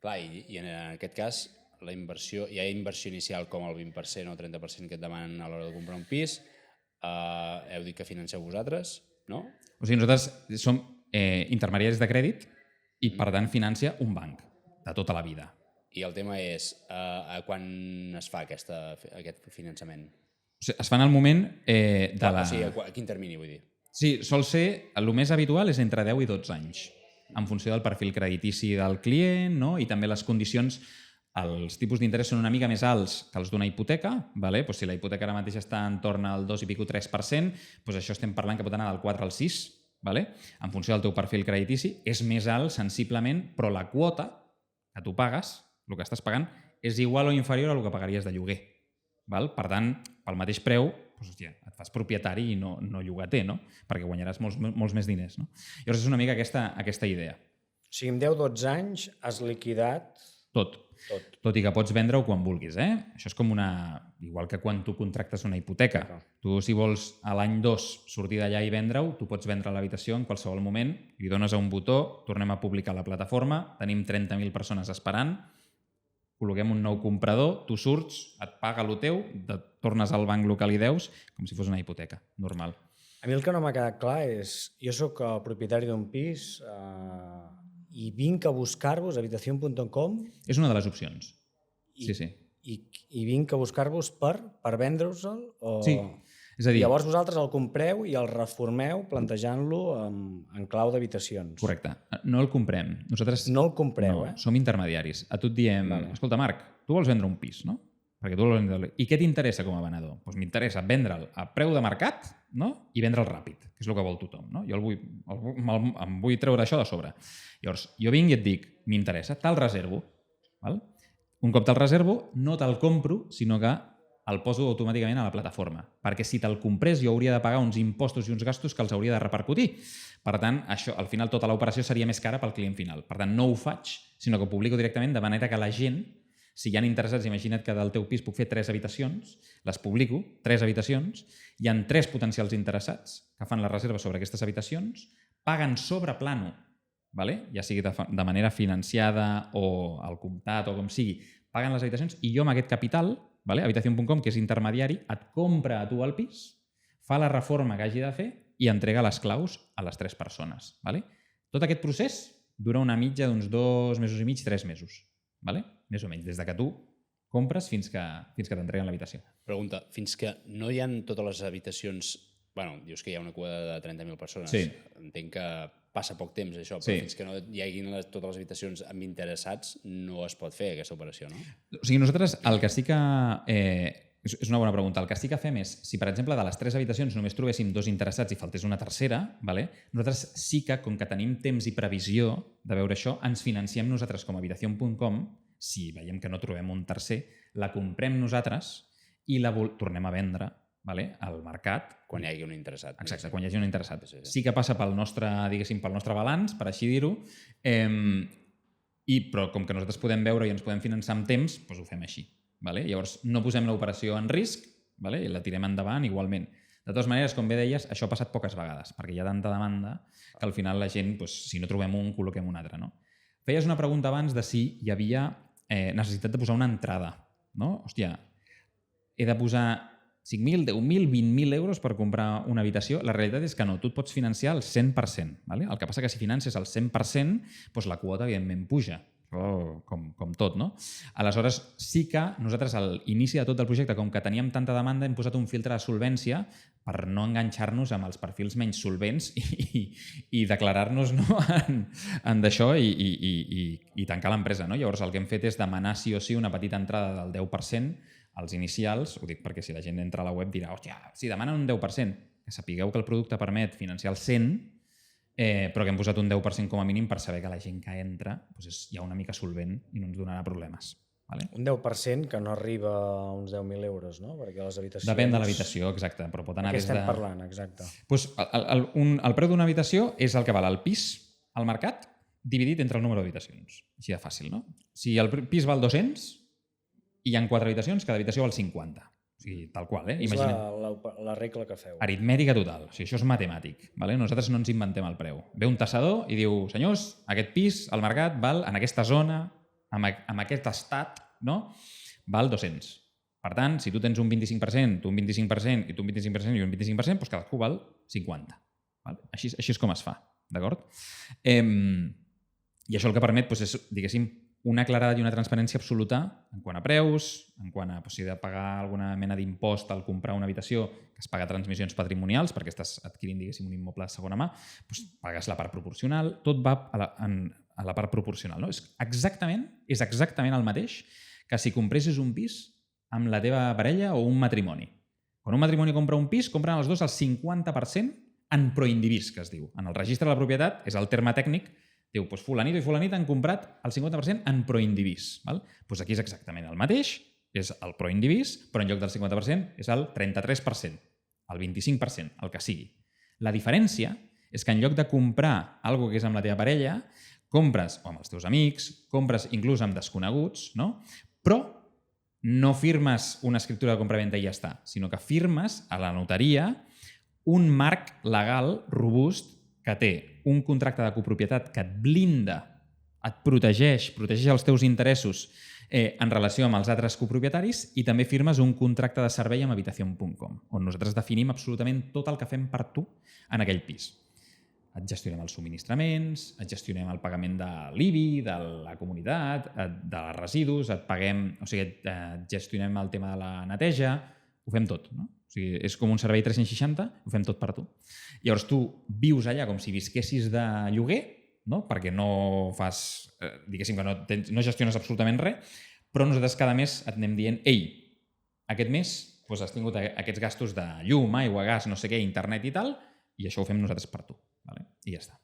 [SPEAKER 2] Clar, i en aquest cas, la inversió, hi ha inversió inicial com el 20% o 30% que et demanen a l'hora de comprar un pis. Heu dit que financeu vosaltres, no?
[SPEAKER 1] O sigui, nosaltres som intermediaris de crèdit i, per tant, financia un banc de tota la vida.
[SPEAKER 2] I el tema és, quan es fa aquest finançament?
[SPEAKER 1] O sigui, es fa en el moment de la...
[SPEAKER 2] O sigui, a quin termini, vull dir?
[SPEAKER 1] Sí, sol ser, el més habitual és entre 10 i 12 anys, en funció del perfil creditici del client, no? I també les condicions. Els tipus d'interès són una mica més alts que els d'una hipoteca. Vale? Pues si la hipoteca ara mateix està en torn al 2 i pico 3%, pues això estem parlant que pot anar del 4 al 6, vale? En funció del teu perfil creditici. És més alt sensiblement, però la quota que tu pagues, el que estàs pagant, és igual o inferior a el que pagaries de lloguer. Val? Per tant, pel mateix preu, pues, hòstia, et fas propietari i no llogater, no? Perquè guanyaràs molts més diners. No? Llavors és una mica aquesta idea.
[SPEAKER 3] O sigui, en 10-12 anys has liquidat...
[SPEAKER 1] Tot i que pots vendre-ho quan vulguis. Això és com igual que quan tu contractes una hipoteca. Tu, si vols a l'any 2 sortir d'allà i vendre-ho, tu pots vendre l'habitació en qualsevol moment, li dones a un botó, tornem a publicar la plataforma, tenim 30.000 persones esperant, col·loquem un nou comprador, tu surts, et paga el teu, tornes al banc local i deus, com si fos una hipoteca normal.
[SPEAKER 3] A mi el que no m'ha quedat clar és, jo sóc el propietari d'un pis i vinc a buscar-vos, habitacion.com...
[SPEAKER 1] És una de les opcions. Sí.
[SPEAKER 3] I vinc a buscar-vos per vendre-us-el?
[SPEAKER 1] Sí. És a dir,
[SPEAKER 3] llavors vosaltres el compreu i el reformeu plantejant-lo en clau d'habitacions.
[SPEAKER 1] Correcte. No el comprem. Nosaltres
[SPEAKER 3] no el compreu,
[SPEAKER 1] som intermediaris. A tu et diem, escolta, Marc, tu vols vendre un pis, no? Perquè tu vols vendre... I què t'interessa com a venedor? Doncs m'interessa vendre'l a preu de mercat, no? I vendre'l ràpid, que és el que vol tothom. No? Jo em vull treure això de sobre. Llavors, jo vinc i et dic, m'interessa, te'l reservo. Val? Un cop te'l reservo, no te'l compro, sinó que el poso automàticament a la plataforma. Perquè si te'l comprés, jo hauria de pagar uns impostos i uns gastos que els hauria de repercutir. Per tant, això, al final, tota l'operació seria més cara pel client final. Per tant, no ho faig, sinó que ho publico directament de manera que la gent, si hi ha interessats, imagina't que del teu pis puc fer 3 habitacions, les publico, 3 habitacions, hi ha 3 potencials interessats que fan la reserva sobre aquestes habitacions, paguen sobre plano, vale? Ja sigui de manera financiada o al comptat o com sigui, paguen les habitacions i jo amb aquest capital, vale? Habitacion.com, que és intermediari, et compra a tu el pis, fa la reforma que hagi de fer i entrega les claus a les 3 persones. Vale? Tot aquest procés dura una mitja d'uns 2 mesos i mig, 3 mesos. Vale? Més o menys, des que tu compres fins que t'entreguen l'habitació.
[SPEAKER 2] Pregunta, fins que no hi ha totes les habitacions... Bueno, dius que hi ha una cua de 30.000 persones.
[SPEAKER 1] Sí.
[SPEAKER 2] Entenc que passa poc temps, això, però fins que no hi hagi totes les habitacions amb interessats no es pot fer aquesta operació, no?
[SPEAKER 1] O sigui, nosaltres el que sí que... és una bona pregunta. El que sí que fem és, si per exemple de les 3 habitacions només trobéssim 2 interessats i faltés una tercera, vale? Nosaltres sí que, com que tenim temps i previsió de veure això, ens financiem nosaltres com a habitacion.com, si veiem que no trobem un tercer, la comprem nosaltres i la tornem a vendre, vale? Al mercat.
[SPEAKER 2] Quan hi hagi un interessat.
[SPEAKER 1] Exacte, quan hi hagi un interessat. Sí que passa pel nostre, diguéssim, pel nostre balanç, per així dir-ho, però com que nosaltres podem veure i ens podem finançar amb temps, doncs ho fem així. Vale? Llavors, no posem l'operació en risc, vale? I la tirem endavant igualment. De totes maneres, com bé deies, això ha passat poques vegades, perquè hi ha tanta demanda que al final la gent, doncs, si no trobem un, col·loquem un altre. No? Feies una pregunta abans de si hi havia necessitat de posar una entrada. No? Hòstia, he de posar 5.000, 10.000, 20.000 euros per comprar una habitació. La realitat és que no, tu et pots financiar al 100%. ¿vale? El que passa que si finances al 100%, doncs la quota evidentment puja. Com tot, no? Aleshores, sí que nosaltres a l'inici de tot el projecte, com que teníem tanta demanda, hem posat un filtre de solvència per no enganxar-nos amb els perfils menys solvents i declarar-nos no, en d'això i tancar l'empresa. No? Llavors, el que hem fet és demanar sí o sí una petita entrada del 10% als inicials. Ho dic perquè si la gent entra a la web dirà hòstia, si demanen un 10%, que sapigueu que el producte permet financiar el 100%, però que hem posat un 10% com a mínim per saber que la gent que entra doncs és ja una mica solvent i no ens donarà problemes. Vale?
[SPEAKER 3] Un 10% que no arriba a uns 10.000 euros, no? Perquè les habitacions...
[SPEAKER 1] Depèn de l'habitació, exacte, però pot anar des de...
[SPEAKER 3] Què estem parlant, exacte?
[SPEAKER 1] Doncs el preu d'una habitació és el que val el pis al mercat dividit entre el número d'habitacions. Així de fàcil, no? Si el pis val 200 i hi ha 4 habitacions, cada habitació val 50. O sigui, tal qual,
[SPEAKER 3] És la regla que feu.
[SPEAKER 1] Aritmètica total. O sigui, això és matemàtic. Vale? Nosaltres no ens inventem el preu. Ve un tassador i diu, senyors, aquest pis al mercat val en aquesta zona, amb aquest estat, no? Val 200. Per tant, si tu tens un 25%, tu un 25% i tu un 25% i un 25%, doncs cadascú val 50. Vale? Així és com es fa. D'acord? I això el que permet és, diguéssim, una claredat i una transparència absoluta en quant a preus, en quant a si de pagar alguna mena d'impost al comprar una habitació, que es paga transmissions patrimonials, perquè estàs adquirint, diguéssim, un immoble de segona mà, doncs pagues la part proporcional, tot va a la part proporcional. No? És exactament el mateix que si compressis un pis amb la teva parella o un matrimoni. Quan un matrimoni compra un pis, compren els dos el 50% en proindivís, que es diu. En el registre de la propietat és el terme tècnic. Diu, doncs fulanito i fulanita han comprat el 50% en proindivís. Doncs aquí és exactament el mateix, és el proindivís, però en lloc del 50% és el 33%, el 25%, el que sigui. La diferència és que en lloc de comprar alguna cosa que és amb la teva parella, compres o amb els teus amics, compres inclús amb desconeguts, no? Però no firmes una escriptura de compra-venda i ja està, sinó que firmes a la notaria un marc legal robust que té un contracte de copropietat que et blinda, et protegeix els teus interessos en relació amb els altres copropietaris i també firmes un contracte de servei amb Habitación.com, on nosaltres definim absolutament tot el que fem per tu en aquell pis. Et gestionem els subministraments, et gestionem el pagament de l'IBI, de la comunitat, de les residus, et gestionem el tema de la neteja, ho fem tot, no? O sigui, és com un servei 360, ho fem tot per tu. Llavors tu vius allà com si visquessis de lloguer, no? Perquè no fas, diguéssim que no gestiones absolutament res, però nosaltres cada mes et anem dient ei, aquest mes has tingut aquests gastos de llum, aigua, gas, no sé què, internet i tal, i això ho fem nosaltres per tu. Vale? I ja està.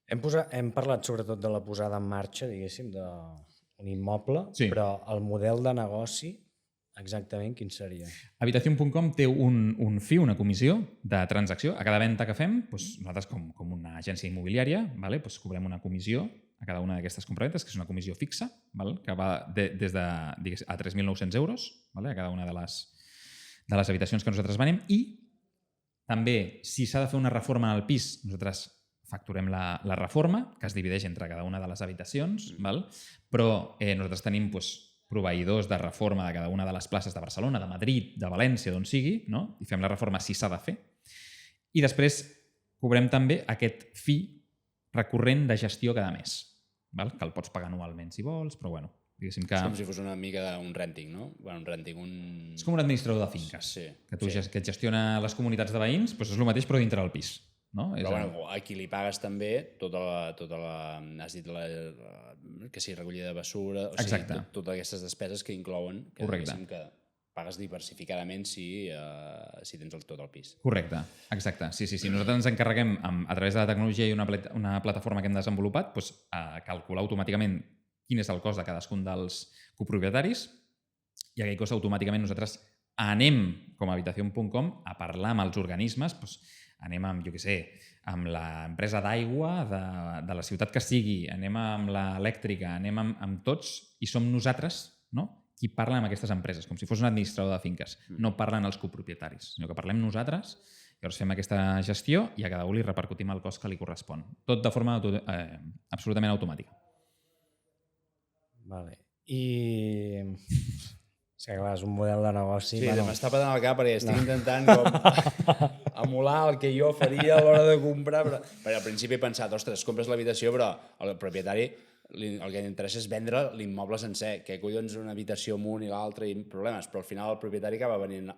[SPEAKER 3] Hem parlat sobretot de la posada en marxa, diguéssim, d'un immoble, sí. Però el model de negoci exactament quin seria?
[SPEAKER 1] Habitación.com té un fee, una comissió de transacció. A cada venda que fem, nosaltres com una agència immobiliària, cobrem una comissió a cada una d'aquestes compraventes, que és una comissió fixa, que va des de a 3.900 euros a cada una de les habitacions que nosaltres venem, i també, si s'ha de fer una reforma al pis, nosaltres facturem la reforma, que es divideix entre cada una de les habitacions, però nosaltres tenim proveïdors de reforma de cada una de les places de Barcelona, de Madrid, de València, d'on sigui, no? I fem la reforma si s'ha de fer. I després cobrem també aquest fee recurrent de gestió cada mes, que el pots pagar anualment si vols, però bueno, diguéssim que...
[SPEAKER 2] És com si fos una mica d'un renting, no? Bueno, un renting,
[SPEAKER 1] És com un administrador de finques, que et gestiona les comunitats de veïns, és el mateix però dintre del pis. No?
[SPEAKER 2] Però bueno, aquí li pagues també tota la has dit que sí, recollida de basura, o sigui, totes aquestes despeses que inclouen, que diguéssim que pagues diversificadament si tens tot el pis.
[SPEAKER 1] Correcte, exacte. Sí. Nosaltres ens encarreguem, a través de la tecnologia i una plataforma que hem desenvolupat, a calcular automàticament quin és el cost de cadascun dels copropietaris, i aquell cost automàticament nosaltres anem, com a Habitación.com, a parlar amb els organismes, anem amb, amb l'empresa d'aigua de la ciutat que sigui, anem amb l'elèctrica, anem amb tots, i som nosaltres, no?, qui parla amb aquestes empreses, com si fos un administrador de finques. No parlen els copropietaris, sinó que parlem nosaltres, llavors fem aquesta gestió i a cada un li repercutim el cost que li correspon. Tot de forma absolutament automàtica.
[SPEAKER 3] Vale. I Sí, clar, és un model de negoci.
[SPEAKER 2] Sí, m'està patant el cap perquè estic intentant com emular el que jo faria a l'hora de comprar. Perquè al principi he pensat, ostres, compres l'habitació, però el propietari el que li interessa és vendre l'immoble sencer. Que collons una habitació amunt i l'altra i problemes, però al final el propietari acaba venint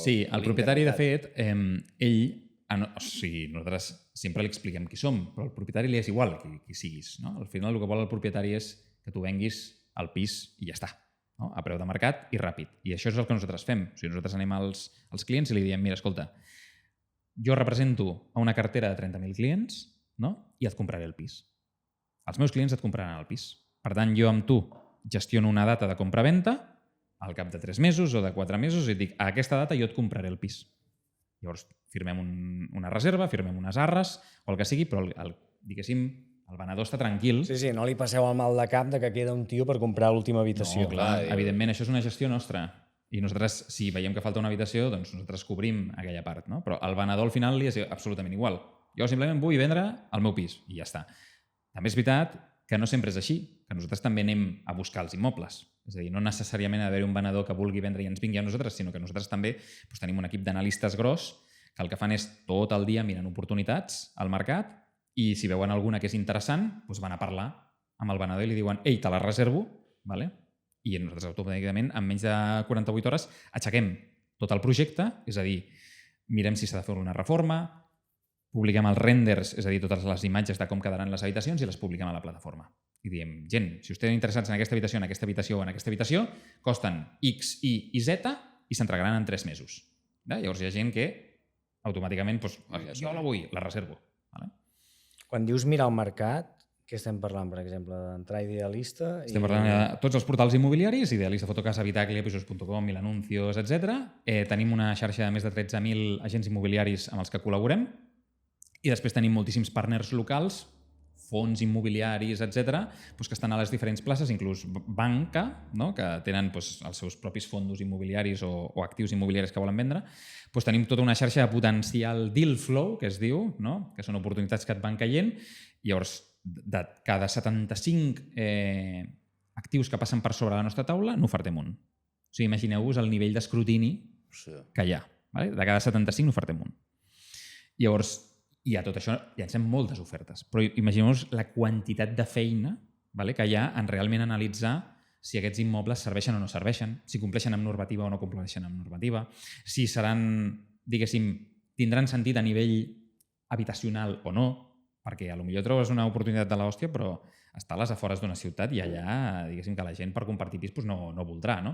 [SPEAKER 1] Sí, el propietari, de fet, ell... O sigui, nosaltres sempre li expliquem qui som, però al propietari li és igual qui siguis. No? Al final el que vol el propietari és que tu venguis al pis i ja està. No? A preu de mercat i ràpid. I això és el que nosaltres fem. O sigui, nosaltres anem als clients i li diem, mira, escolta, jo represento a una cartera de 30.000 clients, no? I et compraré el pis. Els meus clients et compraran el pis. Per tant, jo amb tu gestiono una data de compra-venta al cap de 3 mesos o de 4 mesos i et dic, a aquesta data jo et compraré el pis. Llavors, firmem una reserva, firmem unes arres o el que sigui, però diguéssim, el venedor està tranquil.
[SPEAKER 3] Sí, no li passeu el mal de cap de que queda un tio per comprar l'última habitació.
[SPEAKER 1] No, clar, evidentment, això és una gestió nostra. I nosaltres, si veiem que falta una habitació, doncs nosaltres cobrim aquella part. No? Però al venedor al final li és absolutament igual. Jo simplement vull vendre el meu pis i ja està. També és veritat que no sempre és així, que nosaltres també anem a buscar els immobles. És a dir, no necessàriament haver un venedor que vulgui vendre i ens vingui a nosaltres, sinó que nosaltres també tenim un equip d'analistes gros que el que fan és tot el dia mirant oportunitats al mercat i si veuen alguna que és interessant, doncs van a parlar amb el venedor i li diuen ei, te la reservo, vale? I nosaltres automàticament, en menys de 48 hores, aixequem tot el projecte, és a dir, mirem si s'ha de fer una reforma, publiquem els renders, és a dir, totes les imatges de com quedaran les habitacions i les publiquem a la plataforma. I diem, gent, si us tenen interessats en aquesta habitació, en aquesta habitació o en aquesta habitació, costen X, Y i Z i s'entregaran en 3 mesos. Llavors hi ha gent que automàticament, jo la vull, la reservo.
[SPEAKER 3] Quan dius mirar el mercat, què estem parlant, per exemple? D'entrar Idealista?
[SPEAKER 1] Estem parlant de tots els portals immobiliaris, Idealista, Fotocasa, Habitaclia, Pisos.com, Milanuncios, etc. Tenim una xarxa de més de 13.000 agents immobiliaris amb els que col·laborem i després tenim moltíssims partners locals, fons immobiliaris, etc., que estan a les diferents places, inclús banca, no? Que tenen els seus propis fondos immobiliaris o actius immobiliaris que volen vendre. Tenim tota una xarxa de potencial deal flow, que es diu, no? Que són oportunitats que et van caient. Llavors, de cada 75 actius que passen per sobre la nostra taula, n'ofertem un. O sigui, imagineu-vos el nivell d'escrutini que hi ha. Vale? De cada 75 n'ofertem un. Llavors, i a tot això llancem moltes ofertes, però imagineu-vos la quantitat de feina que hi ha en realment analitzar si aquests immobles serveixen o no serveixen, si compleixen amb normativa o no compleixen amb normativa, si seran, diguéssim, tindran sentit a nivell habitacional o no, perquè potser trobes una oportunitat de l'hòstia, però està a les afores d'una ciutat i allà, diguéssim, que la gent per compartir pis no voldrà, no?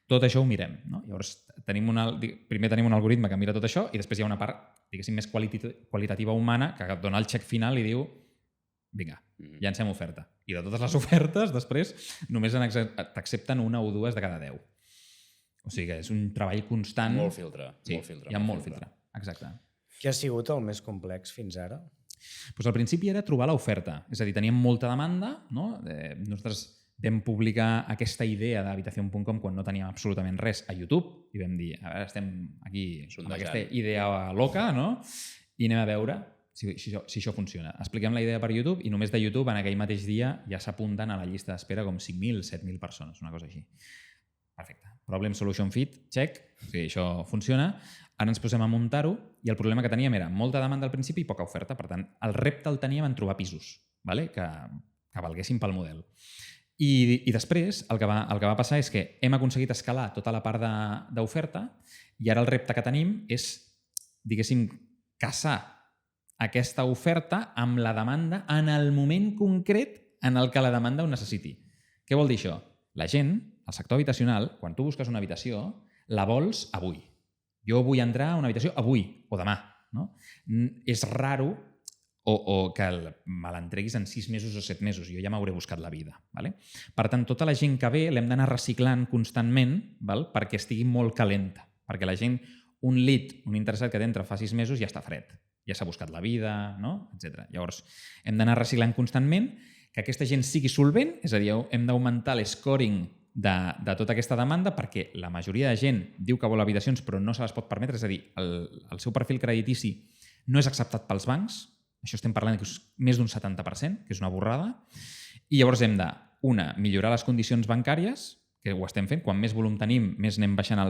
[SPEAKER 1] Tot això ho mirem, no? Llavors, primer tenim un algoritme que mira tot això i després hi ha una part, diguéssim, més qualitativa humana que et dona el xec final i diu vinga, llancem oferta. I de totes les ofertes, després, només t'accepten una o dues de cada 10. O sigui que és un treball constant.
[SPEAKER 2] Molt filtre.
[SPEAKER 1] Sí, hi ha molt filtre. Exacte.
[SPEAKER 3] Què ha sigut el més complex fins ara?
[SPEAKER 1] Al principi era trobar l'oferta. És a dir, teníem molta demanda, no? Nosaltres vam publicar aquesta idea d'Habitación.com quan no teníem absolutament res a YouTube i vam dir, a veure, estem aquí amb aquesta idea loca, no? I anem a veure si això funciona. Expliquem la idea per YouTube i només de YouTube en aquell mateix dia ja s'apunten a la llista d'espera com 5.000, 7.000 persones, una cosa així. Perfecte. Problem Solution Fit, check. O sigui, això funciona. Ara ens posem a muntar-ho i el problema que teníem era molta demanda al principi i poca oferta. Per tant, el repte el teníem en trobar pisos que valguessin pel model. I després el que va passar és que hem aconseguit escalar tota la part d'oferta i ara el repte que tenim és, diguéssim, caçar aquesta oferta amb la demanda en el moment concret en el que la demanda ho necessiti. Què vol dir això? La gent, al sector habitacional, quan tu busques una habitació, la vols avui. Jo vull entrar a una habitació avui o demà. No? És raro o que me l'entreguis en 6 mesos o 7 mesos. Jo ja m'hauré buscat la vida. Vale? Per tant, tota la gent que ve l'hem d'anar reciclant constantment perquè estigui molt calenta. Perquè la gent, un lead, un interessat que t'entra fa 6 mesos ja està fred. Ja s'ha buscat la vida, no? Etc. Llavors, hem d'anar reciclant constantment, que aquesta gent sigui solvent, és a dir, hem d'augmentar l'escoring de tota aquesta demanda perquè la majoria de gent diu que vol habitacions però no se les pot permetre, és a dir, el seu perfil creditici no és acceptat pels bancs, això estem parlant que és més d'un 70%, que és una borrada, i llavors hem de, una, millorar les condicions bancàries, que ho estem fent. Quan més volum tenim, més anem baixant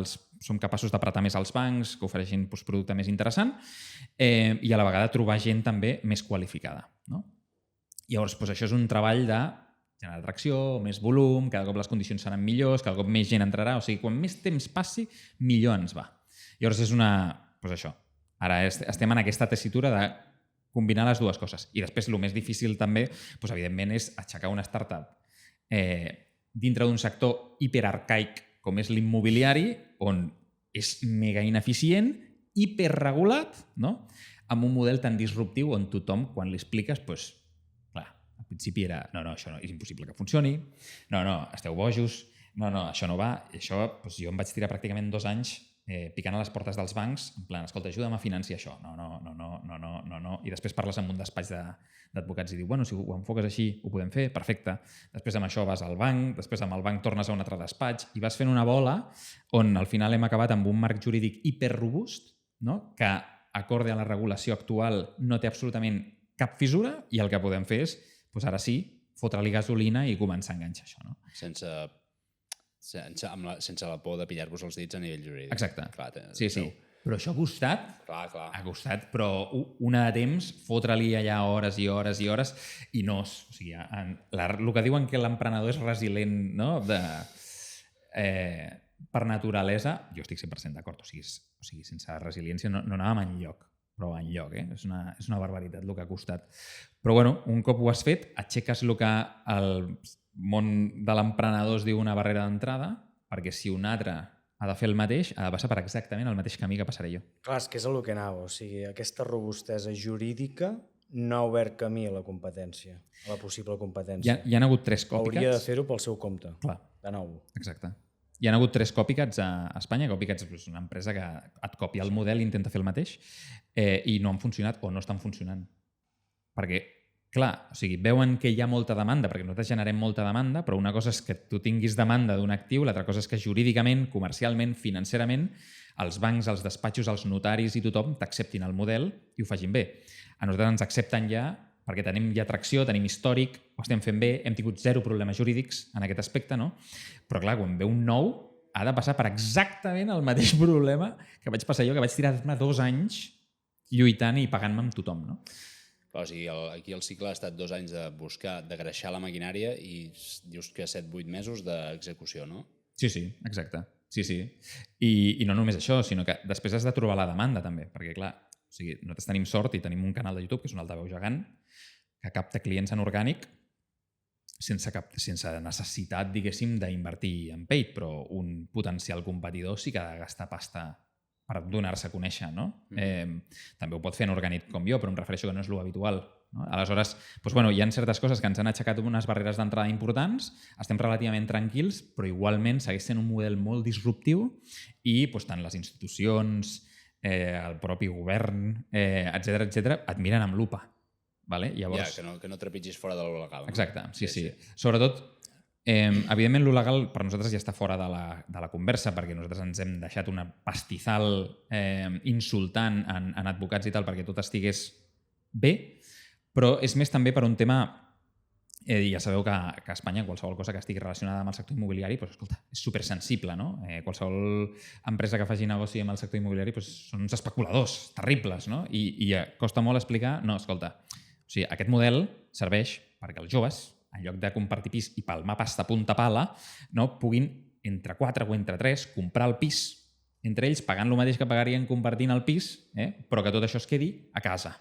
[SPEAKER 1] som capaços d'apretar més els bancs, que ofereixin producte més interessant, i a la vegada trobar gent també més qualificada. No? Llavors, això és un treball de generar atracció, més volum, cada cop les condicions seran millors, cada cop més gent entrarà, o sigui, quan més temps passi, millor ens va. Llavors és això. Ara estem en aquesta tessitura de combinar les dues coses. I després el més difícil també, evidentment, és aixecar una startup dintre d'un sector hiperarcaic com és l'immobiliari, on és mega ineficient, hiperregulat, no? Amb un model tan disruptiu on tothom, quan li expliques, clar, al principi era no, això no, és impossible que funcioni, no, esteu bojos, no, això no va. I això, jo em vaig tirar pràcticament 2 anys picant a les portes dels bancs, en plan, escolta, ajuda'm a financiar això. No. I després parles amb un despatx d'advocats i diu, bueno, si ho enfoques així, ho podem fer, perfecte. Després amb això vas al banc, després amb el banc tornes a un altre despatx i vas fent una bola on al final hem acabat amb un marc jurídic hiperrobust, no? Que, acorde a la regulació actual, no té absolutament cap fissura i el que podem fer és, ara sí, fotre-li gasolina i començar a enganxar això. No?
[SPEAKER 2] Sense la por de pillar-vos els dits a nivell jurídic.
[SPEAKER 1] Exacte.
[SPEAKER 2] Clar,
[SPEAKER 1] sí. Però això ha costat.
[SPEAKER 2] Clar. Ha
[SPEAKER 1] costat, però una de temps, fotre-li allà hores i hores i hores i no. O sigui, el que diuen que l'emprenedor és resilient, no? Per naturalesa, jo estic 100% d'acord. O sigui, sense resiliència no anàvem enlloc. Però enlloc, És una barbaritat el que ha costat. Però bueno, un cop ho has fet, aixeques el que el món de l'emprenedor es diu una barrera d'entrada, perquè si un altre ha de fer el mateix, ha de passar per exactament el mateix camí que passaré jo.
[SPEAKER 3] Clar, és que és el que anava. O sigui, aquesta robustesa jurídica no ha obert camí a la competència, a la possible competència.
[SPEAKER 1] Hi ha hagut 3 copycats.
[SPEAKER 3] Hauria de fer-ho pel seu compte.
[SPEAKER 1] Clar.
[SPEAKER 3] De nou.
[SPEAKER 1] Exacte. Hi ha hagut 3 copycats a Espanya. Copycats és una empresa que et copia el model i intenta fer el mateix i no han funcionat o no estan funcionant. Perquè clar, veuen que hi ha molta demanda, perquè nosaltres generem molta demanda, però una cosa és que tu tinguis demanda d'un actiu, l'altra cosa és que jurídicament, comercialment, financerament, els bancs, els despatxos, els notaris i tothom t'acceptin el model i ho facin bé. A nosaltres ens accepten ja perquè tenim ja tracció, tenim històric, ho estem fent bé, hem tingut 0 problemes jurídics en aquest aspecte, no? Però clar, quan ve un nou, ha de passar per exactament el mateix problema que vaig passar jo, que vaig tirar-me 2 anys lluitant i pagant-me amb tothom, no?
[SPEAKER 2] O sigui, aquí el cicle ha estat 2 anys de buscar, de greixar la maquinària i dius que 7-8 mesos d'execució, no?
[SPEAKER 1] Sí, exacte. Sí. I no només això, sinó que després has de trobar la demanda també, perquè clar, nosaltres tenim sort i tenim un canal de YouTube, que és un altaveu gegant, que capta clients en orgànic sense necessitat, diguéssim, d'invertir en paid, però un potencial competidor sí que ha de gastar pasta per donar-se a conèixer, no? També ho pot fer en orgànic com jo, però em refereixo que no és l'habitual. No? Aleshores, hi ha certes coses que ens han aixecat unes barreres d'entrada importants, estem relativament tranquils, però igualment segueix sent un model molt disruptiu i tant les institucions, el propi govern, etc et miren amb lupa. Vale? Llavors...
[SPEAKER 2] Ja, que no trepitgis fora de lo legal. No?
[SPEAKER 1] Exacte, sí. Sobretot, evidentment, lo legal per nosaltres ja està fora de la conversa, perquè nosaltres ens hem deixat una pastizal insultant en advocats i tal perquè tot estigués bé, però és més també per un tema, ja sabeu que a Espanya qualsevol cosa que estigui relacionada amb el sector immobiliari escolta, és supersensible, no? Qualsevol empresa que faci negoci amb el sector immobiliari són uns especuladors terribles, no? I costa molt explicar, no, escolta, aquest model serveix perquè els joves, en lloc de compartir pis i palmar pasta punta pala, no, puguin entre 4 o entre 3 comprar el pis entre ells, pagant el mateix que pagarien compartint el pis, però que tot això es quedi a casa.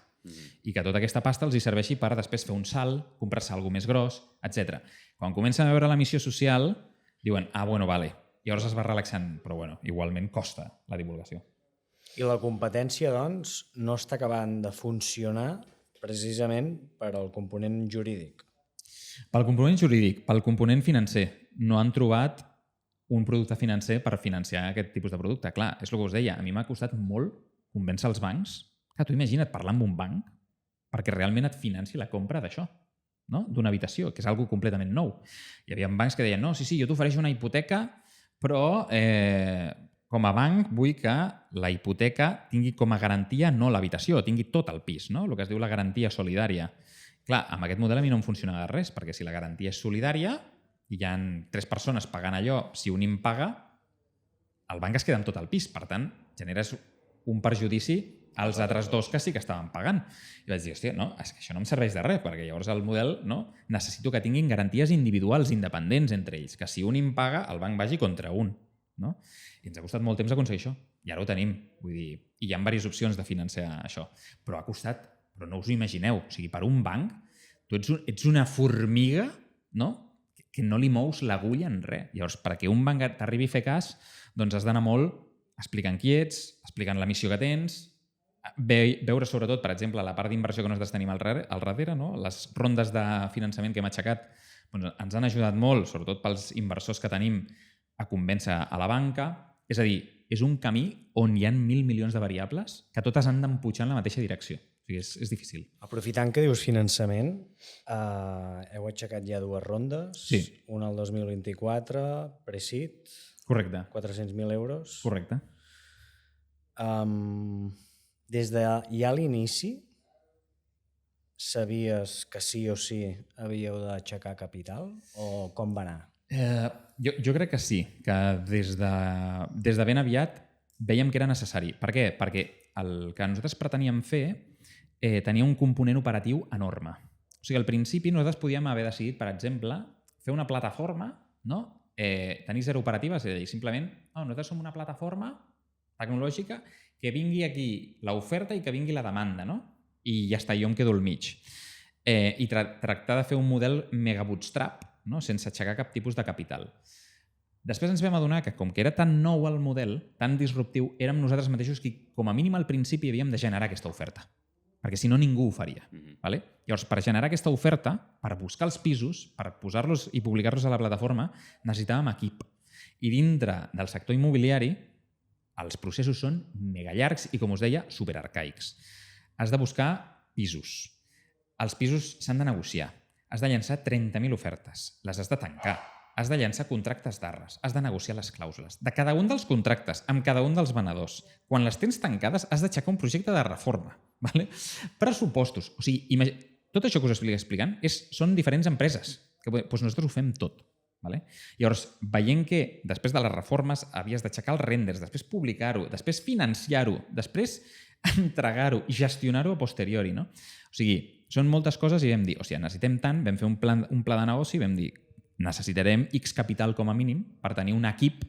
[SPEAKER 1] I que tota aquesta pasta els hi serveixi per després fer un salt, comprar-se alguna més gros, etc. Quan comencen a veure la missió social, diuen, vale. I llavors es va relaxant, però igualment costa la divulgació.
[SPEAKER 3] I la competència, doncs, no està acabant de funcionar precisament per al component jurídic.
[SPEAKER 1] Pel component jurídic, pel component financer, no han trobat un producte financer per financiar aquest tipus de producte. Clar, és el que us deia, a mi m'ha costat molt convèncer els bancs. Clar, tu imagina't parlar amb un banc perquè realment et financi la compra d'això, no? D'una habitació, que és una cosa completament nou. Hi havia bancs que deien, no, sí, jo t'ofereixo una hipoteca, però com a banc vull que la hipoteca tingui com a garantia no l'habitació, tingui tot el pis, no? El que es diu la garantia solidària. Clar, amb aquest model a mi no em funcionava res, perquè si la garantia és solidària, i hi ha 3 persones pagant allò, si un impaga, el banc es queda amb tot el pis. Per tant, generes un perjudici als altres 2 que sí que estaven pagant. I vaig dir, hòstia, no, és que això no em serveix de res, perquè llavors el model, no, necessito que tinguin garanties individuals, independents entre ells, que si un impaga, el banc vagi contra un. No? I ens ha costat molt temps aconseguir això. I ara ho tenim. Vull dir, i hi ha diverses opcions de financiar això. Però ha costat, però no us ho imagineu. O sigui, per un banc, tu ets una formiga, no? Que no li mous l'agulla en res. Llavors, perquè un banc t'arribi a fer cas, doncs has d'anar molt explicant qui ets, explicant la missió que tens, veure sobretot, per exemple, la part d'inversió que nosaltres tenim al darrere, no? Les rondes de finançament que hem aixecat doncs, ens han ajudat molt, sobretot pels inversors que tenim, a convèncer a la banca. És a dir, és un camí on hi ha 1.000 milions de variables que totes han d'empujar en la mateixa direcció. O sigui, és difícil.
[SPEAKER 3] Aprofitant que dius finançament, heu aixecat ja 2 rondes.
[SPEAKER 1] Sí.
[SPEAKER 3] Una al 2024, pre-seed.
[SPEAKER 1] Correcte.
[SPEAKER 3] 400.000 euros.
[SPEAKER 1] Correcte.
[SPEAKER 3] Des de ja l'inici, sabies que sí o sí havíeu d'aixecar capital? O com va anar?
[SPEAKER 1] Jo crec que sí, que des de ben aviat vèiem que era necessari. Per què? Perquè el que nosaltres preteníem fer tenia un component operatiu enorme. O sigui, al principi nosaltres podíem haver decidit, per exemple, fer una plataforma, no? Tenir 0 operatives, és a dir, simplement, nosaltres som una plataforma tecnològica que vingui aquí l'oferta i que vingui la demanda, no? I ja està, jo em quedo al mig. I tractar de fer un model mega bootstrap, no? Sense aixecar cap tipus de capital. Després ens vam adonar que, com que era tan nou el model, tan disruptiu, érem nosaltres mateixos qui, com a mínim al principi, havíem de generar aquesta oferta. Perquè si no, ningú ho faria. Vale? Llavors, per generar aquesta oferta, per buscar els pisos, per posar-los i publicar-los a la plataforma, necessitàvem equip. I dintre del sector immobiliari, els processos són mega llargs i, com us deia, superarcaics. Has de buscar pisos. Els pisos s'han de negociar. Has de llançar 30.000 ofertes. Les has de tancar. Has de llançar contractes d'arres. Has de negociar les clàusules. De cada un dels contractes, amb cada un dels venedors. Quan les tens tancades, has d'aixecar un projecte de reforma. Vale? Pressupostos. O sigui, tot això que us estic explicant són diferents empreses. Que doncs nosaltres ho fem tot. Vale? Llavors, veient que després de les reformes havies d'aixecar els renders, després publicar-ho, després financiar-ho, després entregar-ho i gestionar-ho a posteriori. No? O sigui, són moltes coses i vam dir, hòstia, necessitem tant, vam fer un pla de negoci i vam dir, necessitarem X capital com a mínim per tenir un equip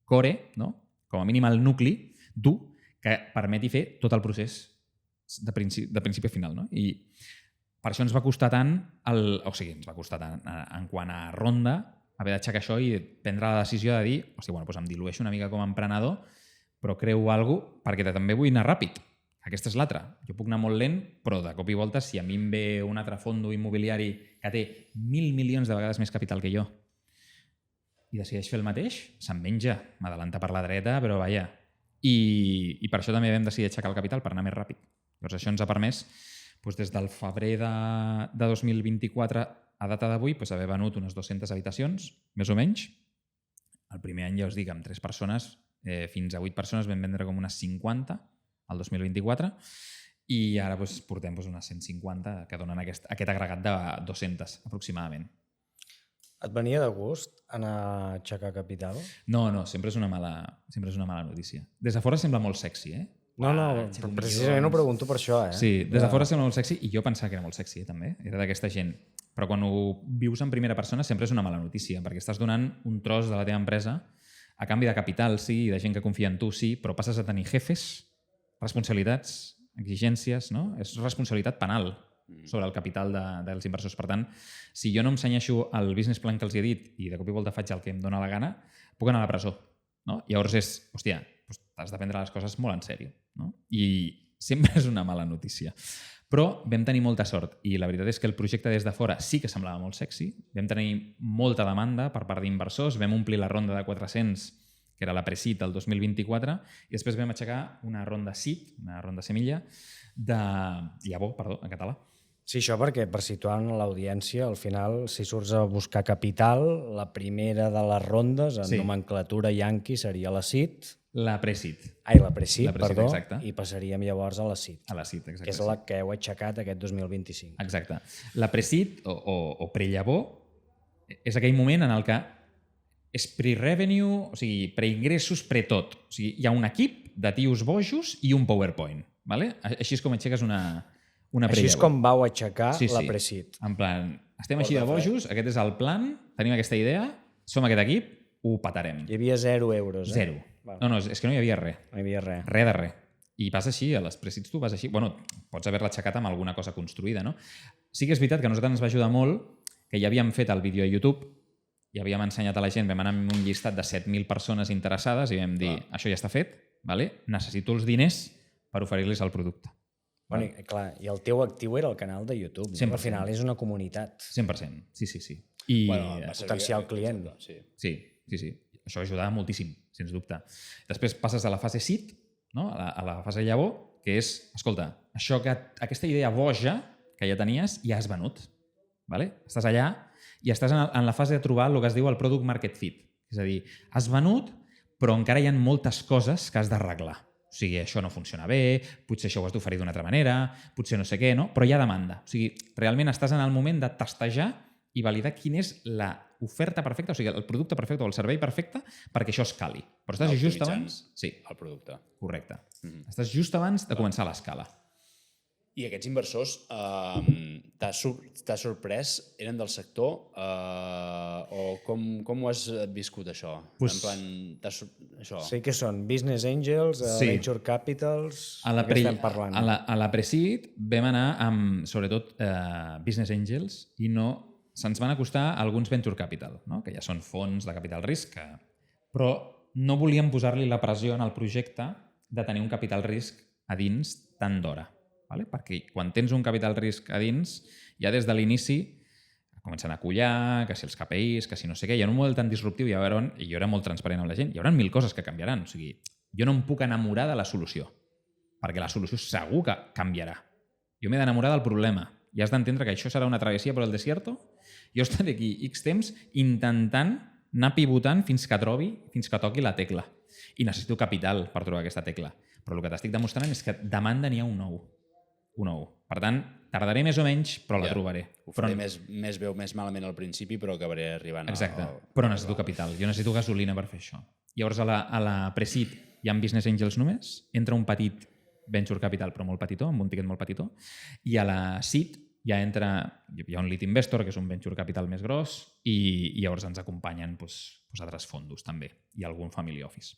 [SPEAKER 1] core, no? Com a mínim el nucli dur que permeti fer tot el procés de principi a final. No? I per això ens va costar tant, ens va costar tant en quant a ronda, haver d'aixecar això i prendre la decisió de dir, hòstia, bueno, doncs em dilueixo una mica com a emprenedor, però creu alguna cosa perquè també vull anar ràpid. Aquesta és l'altra. Jo puc anar molt lent, però de cop i volta, si a mi em ve un altre fondo immobiliari que té 1.000 milions de vegades més capital que jo i decideix fer el mateix, se'n menja, m'adalanta per la dreta, però vaja. I per això també vam decidir aixecar el capital per anar més ràpid. Llavors això ens ha permès, des del febrer de 2024 a data d'avui, haver venut unes 200 habitacions, més o menys. El primer any, ja us dic, amb 3 persones, fins a 8 persones vam vendre com unes 50 al 2024 i ara portem unes 150 que donen aquest agregat de 200 aproximadament.
[SPEAKER 3] Et venia de gust anar a aixecar capital?
[SPEAKER 1] No, sempre és una mala notícia. Des de fora sembla molt sexy, eh?
[SPEAKER 3] No, precisament ho pregunto per això, eh?
[SPEAKER 1] Sí, des de fora sembla molt sexy i jo pensava que era molt sexy, també. Era d'aquesta gent. Però quan ho vius en primera persona sempre és una mala notícia, perquè estàs donant un tros de la teva empresa a canvi de capital, sí, i de gent que confia en tu, sí, però passes a tenir jefes, responsabilitats, exigències, no? És responsabilitat penal sobre el capital dels inversors. Per tant, si jo no em cenyeixo el business plan que els he dit i de cop i volta faig el que em dóna la gana, puc anar a la presó. No? Llavors és, hòstia, t'has de prendre les coses molt en sèrio. No? I sempre és una mala notícia. Però vam tenir molta sort i la veritat és que el projecte des de fora sí que semblava molt sexy. Vam tenir molta demanda per part d'inversors, vam omplir la ronda de 400, que era la pre-seed del 2024, i després vam aixecar una ronda seed, una ronda semilla, de llavor, en català.
[SPEAKER 3] Sí, això perquè, per situar en l'audiència, al final, si surts a buscar capital, la primera de les rondes, en nomenclatura yanqui, seria la seed.
[SPEAKER 1] La pre-seed.
[SPEAKER 3] La pre-seed, perdó,
[SPEAKER 1] exacte.
[SPEAKER 3] I passaríem llavors a la seed.
[SPEAKER 1] A la seed, exacte.
[SPEAKER 3] Que és la que heu aixecat aquest 2025.
[SPEAKER 1] Exacte. La pre-seed, o pre-llavor, és aquell moment en el que és pre-revenue, o sigui, preingressos, pre-tot. O sigui, hi ha un equip de tios bojos i un PowerPoint. Vale? Així és com aixeques una pre-llavor.
[SPEAKER 3] Així és com vau aixecar la pre-seed.
[SPEAKER 1] En plan, estem així de bojos, aquest és el plan, tenim aquesta idea, som aquest equip, ho patarem.
[SPEAKER 3] Hi havia 0 euros.
[SPEAKER 1] Zero. No, és que no hi havia res.
[SPEAKER 3] No hi havia res.
[SPEAKER 1] Res de res. I vas així, a les pre-seeds tu vas així. Bueno, pots haver-la aixecat amb alguna cosa construïda, no? Sí que és veritat que a nosaltres ens va ajudar molt que ja havíem fet el vídeo a YouTube, ja havíem ensenyat a la gent, vam anar amb un llistat de 7.000 persones interessades i vam dir, això ja està fet, vale? Necessito els diners per oferir-los el producte.
[SPEAKER 3] Bueno, clar, i el teu actiu era el canal de YouTube. No? Al final és una comunitat.
[SPEAKER 1] 100%, sí. I
[SPEAKER 3] potencial client.
[SPEAKER 1] Sí. Això ajudava moltíssim, sens dubte. Després passes a la fase seed, no? A la fase llavor, que és, escolta, aquesta idea boja que ja tenies, ja has venut. Vale? Estàs allà i estàs en la fase de trobar el que es diu el product market fit. És a dir, has venut, però encara hi ha moltes coses que has d'arreglar. O sigui, això no funciona bé, potser això ho has d'oferir d'una altra manera, potser no sé què, no? Però hi ha demanda. O sigui, realment estàs en el moment de testejar i validar quina és l'oferta perfecta, o sigui, el producte perfecte o el servei perfecte perquè això escali. Però estàs just abans...
[SPEAKER 2] Sí, el producte.
[SPEAKER 1] Correcte. Estàs just abans de començar l'escala.
[SPEAKER 2] I aquests inversors, t'ha sorprès? Eren del sector? O com ho has viscut, això? En plan, això?
[SPEAKER 3] Sí que són Business Angels, Venture Capitals...
[SPEAKER 1] A la Pre-Seed vam anar amb, sobretot, Business Angels i no... Se'ns van acostar alguns Venture Capital, no? Que ja són fons de capital risc, però no volíem posar-li la pressió en el projecte de tenir un capital risc a dins tant d'hora. Vale? Perquè quan tens un capital risc a dins, ja des de l'inici comencen a collar, que si els KPIs, que si no sé què, hi ha un model tan disruptiu i jo era molt transparent amb la gent, hi haurà 1.000 coses que canviaran. O sigui, jo no em puc enamorar de la solució, perquè la solució segur que canviarà. Jo m'he d'enamorar del problema i has d'entendre que això serà una travessia per el desierto. Jo estaré aquí X temps intentant anar pivotant fins que toqui la tecla. I necessito capital per trobar aquesta tecla. Però el que t'estic demostrant és que demanda n'hi ha un ou. Per tant, tardaré més o menys, però la trobaré.
[SPEAKER 2] Ho faré més bé o més malament al principi, però acabaré arribant...
[SPEAKER 1] Exacte, però necessito capital. Jo necessito gasolina per fer això. Llavors, a la Pre-Seed hi ha Business Angels només, entra un petit Venture Capital, però molt petitó, amb un tiquet molt petitó, i a la Seed hi ha un lead investor, que és un venture capital més gros, i llavors ens acompanyen altres fondos també, i algun family office.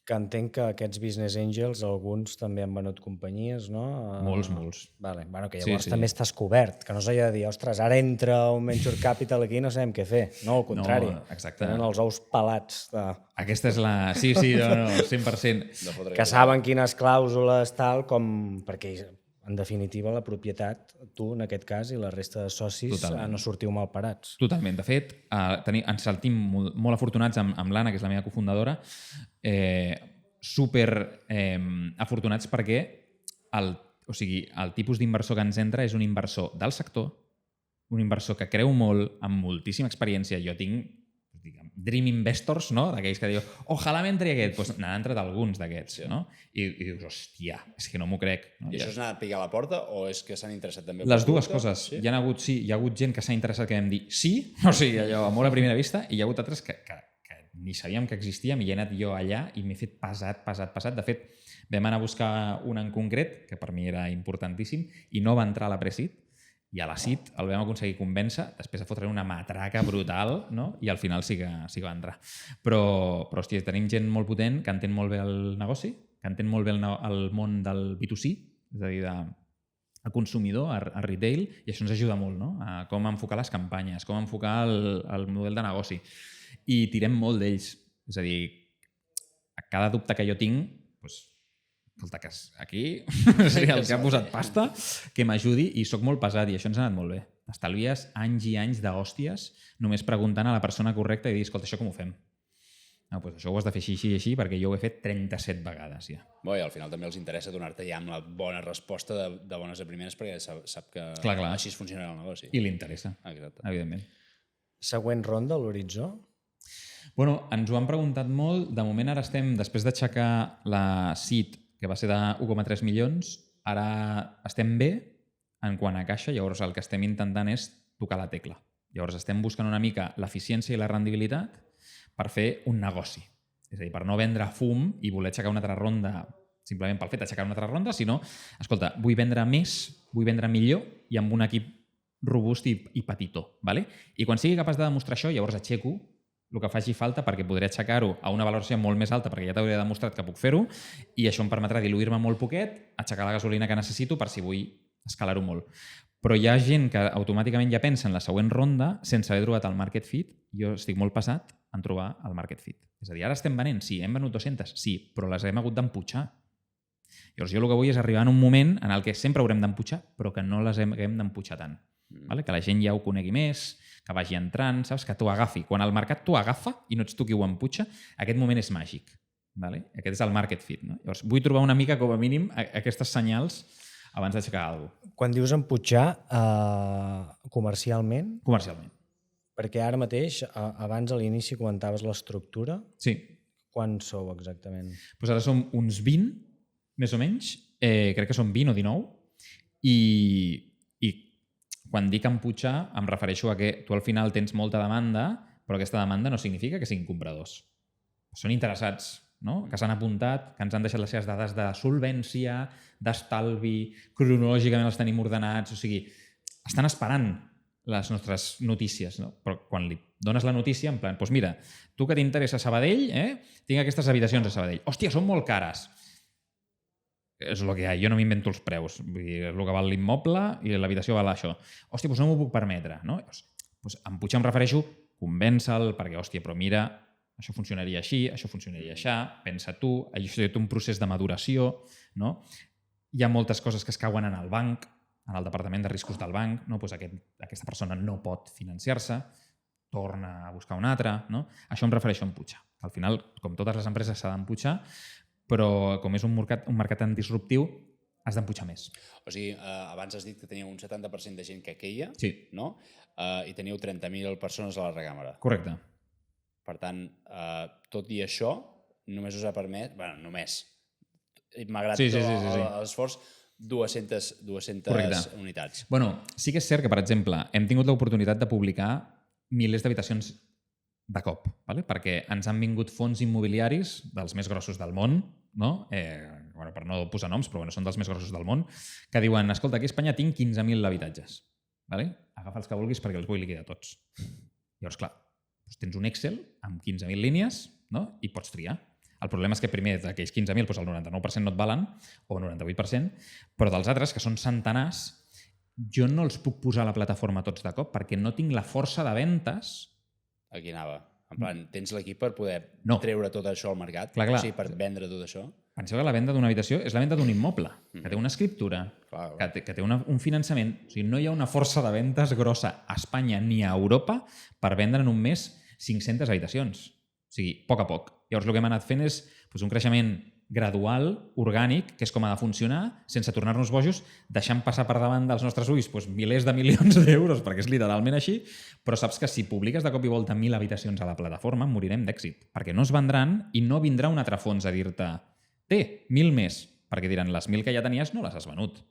[SPEAKER 3] Que entenc que aquests business angels, alguns també han venut companyies, no?
[SPEAKER 1] Molts.
[SPEAKER 3] Vale. Bueno, que llavors també estàs cobert, que no s'ha de dir, ostres, ara entra un venture capital aquí i no sabem què fer. No, al contrari.
[SPEAKER 1] No, exacte.
[SPEAKER 3] Tenen els ous pelats.
[SPEAKER 1] Aquesta és la... Sí, 100%.
[SPEAKER 3] Que saben quines clàusules, tal, com... Perquè en definitiva, la propietat, tu, en aquest cas, i la resta de socis no sortiu mal parats.
[SPEAKER 1] Totalment. De fet, ens sentim molt afortunats amb l'Anna, que és la meva cofundadora, super afortunats perquè el tipus d'inversor que ens entra és un inversor del sector, un inversor que creu molt, amb moltíssima experiència. Jo tinc dream investors, no? D'aquells que diuen, ojalà m'entri aquest. Doncs n'han entrat alguns d'aquests, no? I dius, hòstia, és que no m'ho crec. No?
[SPEAKER 2] I això és anar a picar a la porta o és que s'han interessat també?
[SPEAKER 1] Les dues coses. Sí? Hi ha hagut gent que s'ha interessat que vam dir sí, o sigui, allò, amor a primera vista, i hi ha hagut altres que ni sabíem que existíem i he anat jo allà i m'he fet pesat. De fet, vam anar a buscar un en concret, que per mi era importantíssim, i no va entrar a la Pre-Seed, i a la Seed el vam aconseguir convèncer, després de fotre una matraca brutal, no? I al final sí que va entrar. Però hòstia, tenim gent molt potent que entén molt bé el negoci, que entén molt bé el món del B2C, és a dir, a consumidor, a retail, i això ens ajuda molt, no? A com enfocar les campanyes, com enfocar el model de negoci. I tirem molt d'ells. És a dir, a cada dubte que jo tinc, escolta, que aquí seria el que ha posat pasta, que m'ajudi, i sóc molt pesat, i això ens ha anat molt bé. Estalvies anys i anys d'hòsties només preguntant a la persona correcta i dir, escolta, això com ho fem? No, doncs això ho has de fer així i així, perquè jo ho he fet 37 vegades ja.
[SPEAKER 2] Bé, i al final també els interessa donar-te ja amb la bona resposta de bones a primeres, perquè sap que així es funcionarà el negoci.
[SPEAKER 1] I li interessa, evidentment.
[SPEAKER 3] Següent ronda a l'horitzó?
[SPEAKER 1] Bueno, ens ho han preguntat molt. De moment ara estem, després d'aixecar la Seed, que va ser de 1,3 milions, ara estem bé en quant a caixa, llavors el que estem intentant és tocar la tecla. Llavors estem buscant una mica l'eficiència i la rendibilitat per fer un negoci. És a dir, per no vendre fum i voler aixecar una altra ronda simplement pel fet d'aixecar una altra ronda, sinó, escolta, vull vendre més, vull vendre millor i amb un equip robust i petitó. ¿Vale? I quan sigui capaç de demostrar això, llavors aixeco el que faci falta perquè podré aixecar-ho a una valoració molt més alta perquè ja t'hauré demostrat que puc fer-ho i això em permetrà diluir-me molt poquet, aixecar la gasolina que necessito per si vull escalar-ho molt. Però hi ha gent que automàticament ja pensa en la següent ronda sense haver trobat el market fit. Jo estic molt passat en trobar el market fit. És a dir, ara estem venent, sí, hem venut 200, sí, però les hem hagut d'emputxar. Llavors jo el que vull és arribar en un moment en el que sempre haurem d'emputxar, però que no les haguem d'emputxar tant. Vale? Que la gent ja ho conegui més, que vagi entrant, saps? Que t'ho agafi. Quan el mercat t'ho agafa i no ets tu qui ho emputxa, aquest moment és màgic. Vale? Aquest és el market fit. No? Llavors vull trobar una mica, com a mínim, aquestes senyals abans d'aixecar alguna cosa.
[SPEAKER 3] Quan dius emputxar, comercialment?
[SPEAKER 1] Comercialment.
[SPEAKER 3] Perquè ara mateix, abans a l'inici comentaves l'estructura.
[SPEAKER 1] Sí.
[SPEAKER 3] Quan sou exactament?
[SPEAKER 1] Pues ara som uns 20, més o menys. Crec que som 20 o 19. I quan dic emputxar em refereixo a que tu al final tens molta demanda, però aquesta demanda no significa que siguin compradors. Són interessats, no? Que s'han apuntat, que ens han deixat les seves dades de solvència, d'estalvi, cronològicament els tenim ordenats, o sigui, estan esperant les nostres notícies, no? Però quan li dones la notícia, en plan, doncs mira, tu que t'interessa Sabadell, tinc aquestes habitacions a Sabadell. Hòstia, són molt cares. És el que hi ha, jo no m'invento els preus. Vull dir, és el que val l'immoble i l'habitació val això. Hòstia, doncs no m'ho puc permetre, no? Doncs emputxar em refereixo, convèncer-lo, perquè, hòstia, però mira, això funcionaria així, això funcionaria així, pensa tu, això té un procés de maduració, no? Hi ha moltes coses que es cauen en el banc, en el departament de riscos del banc, no? Doncs aquesta persona no pot financiar-se, torna a buscar una altra, no? Això em refereixo a emputxar. Al final, com totes les empreses, s'ha d'emputxar, però com és un mercat tan disruptiu, has d'emputxar més.
[SPEAKER 2] O sigui, abans has dit que teníeu un 70% de gent que queia,
[SPEAKER 1] sí.
[SPEAKER 2] No? I teníeu 30.000 persones a la recàmera.
[SPEAKER 1] Correcte.
[SPEAKER 2] Per tant, tot i això, només us ha permès, bueno, només, malgrat l'esforç, 200 unitats.
[SPEAKER 1] Bueno, sí que és cert que, per exemple, hem tingut l'oportunitat de publicar milers d'habitacions de cop, ¿vale? Perquè ens han vingut fons immobiliaris dels més grossos del món, no? Bueno, per no posar noms, però bueno, són dels més grossos del món, que diuen, escolta, aquí a Espanya tinc 15.000 habitatges. ¿Vale? Agafa els que vulguis perquè els vull liquidar tots. Llavors, clar, doncs tens un Excel amb 15.000 línies, no? I pots triar. El problema és que primer d'aquells 15.000 doncs el 99% no et valen, o el 98%, però dels altres, que són centenars, jo no els puc posar a la plataforma tots de cop perquè no tinc la força de ventes.
[SPEAKER 2] Aquí anava. En plan, tens l'equip per poder treure tot això al mercat?
[SPEAKER 1] Clar.
[SPEAKER 2] O sigui, per vendre tot això?
[SPEAKER 1] Penseu que la venda d'una habitació és la venda d'un immoble, que té una escriptura, que té un finançament. O sigui, no hi ha una força de ventes grossa a Espanya ni a Europa per vendre en un mes 500 habitacions. O sigui, a poc. Llavors, el que hem anat fent és un creixement gradual, orgànic, que és com ha de funcionar, sense tornar-nos bojos, deixant passar per davant dels nostres ulls milers de milions d'euros, perquè és literalment així, però saps que si publiques de cop i volta 1.000 habitacions a la plataforma, morirem d'èxit, perquè no es vendran i no vindrà un altre fons a dir-te té 1.000 més, perquè diran les 1.000 que ja tenies no les has venut.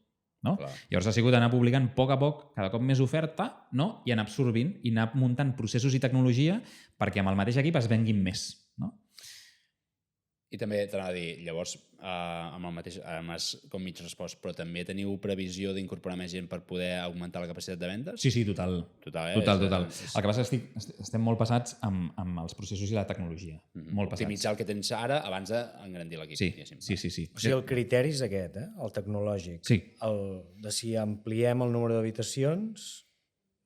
[SPEAKER 1] No? Llavors ha sigut anar publicant a poc, cada cop més oferta, no? I anar absorbint i anar muntant processos i tecnologia perquè amb el mateix equip es venguin més. No?
[SPEAKER 2] I també t'anava a dir, llavors, amb el mateix, m'has com mig respost, però també teniu previsió d'incorporar més gent per poder augmentar la capacitat de vendes?
[SPEAKER 1] Sí, total. Total. El que passa és que estem molt passats amb els processos i la tecnologia. Molt passats.
[SPEAKER 2] Optimitzar el que tens ara abans d'engrandir l'equip.
[SPEAKER 1] Sí.
[SPEAKER 3] O sigui, el criteri és aquest, el tecnològic.
[SPEAKER 1] Sí.
[SPEAKER 3] De si ampliem el número d'habitacions,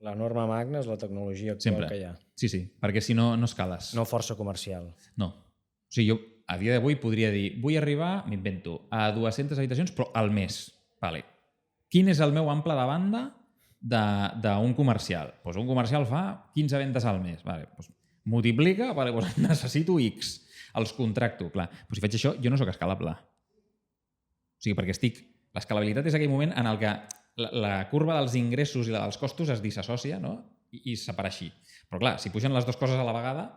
[SPEAKER 3] la norma magna és la tecnologia actual que hi ha.
[SPEAKER 1] Sí, perquè si no, no escales.
[SPEAKER 3] No força comercial.
[SPEAKER 1] No. O sigui, jo a dia d'avui podria dir, vull arribar, m'invento, a 200 habitacions, però al mes. Vale. Quin és el meu ample de banda d'un comercial? Doncs un comercial fa 15 ventes al mes. Vale. Doncs multiplica, vale, doncs necessito X. Els contracto. Clar. Doncs si faig això, jo no sóc escalable. O sigui, perquè l'escalabilitat és aquell moment en el que la curva dels ingressos i la dels costos es disassocia, no? I es separa així. Però clar, si pugen les dues coses a la vegada,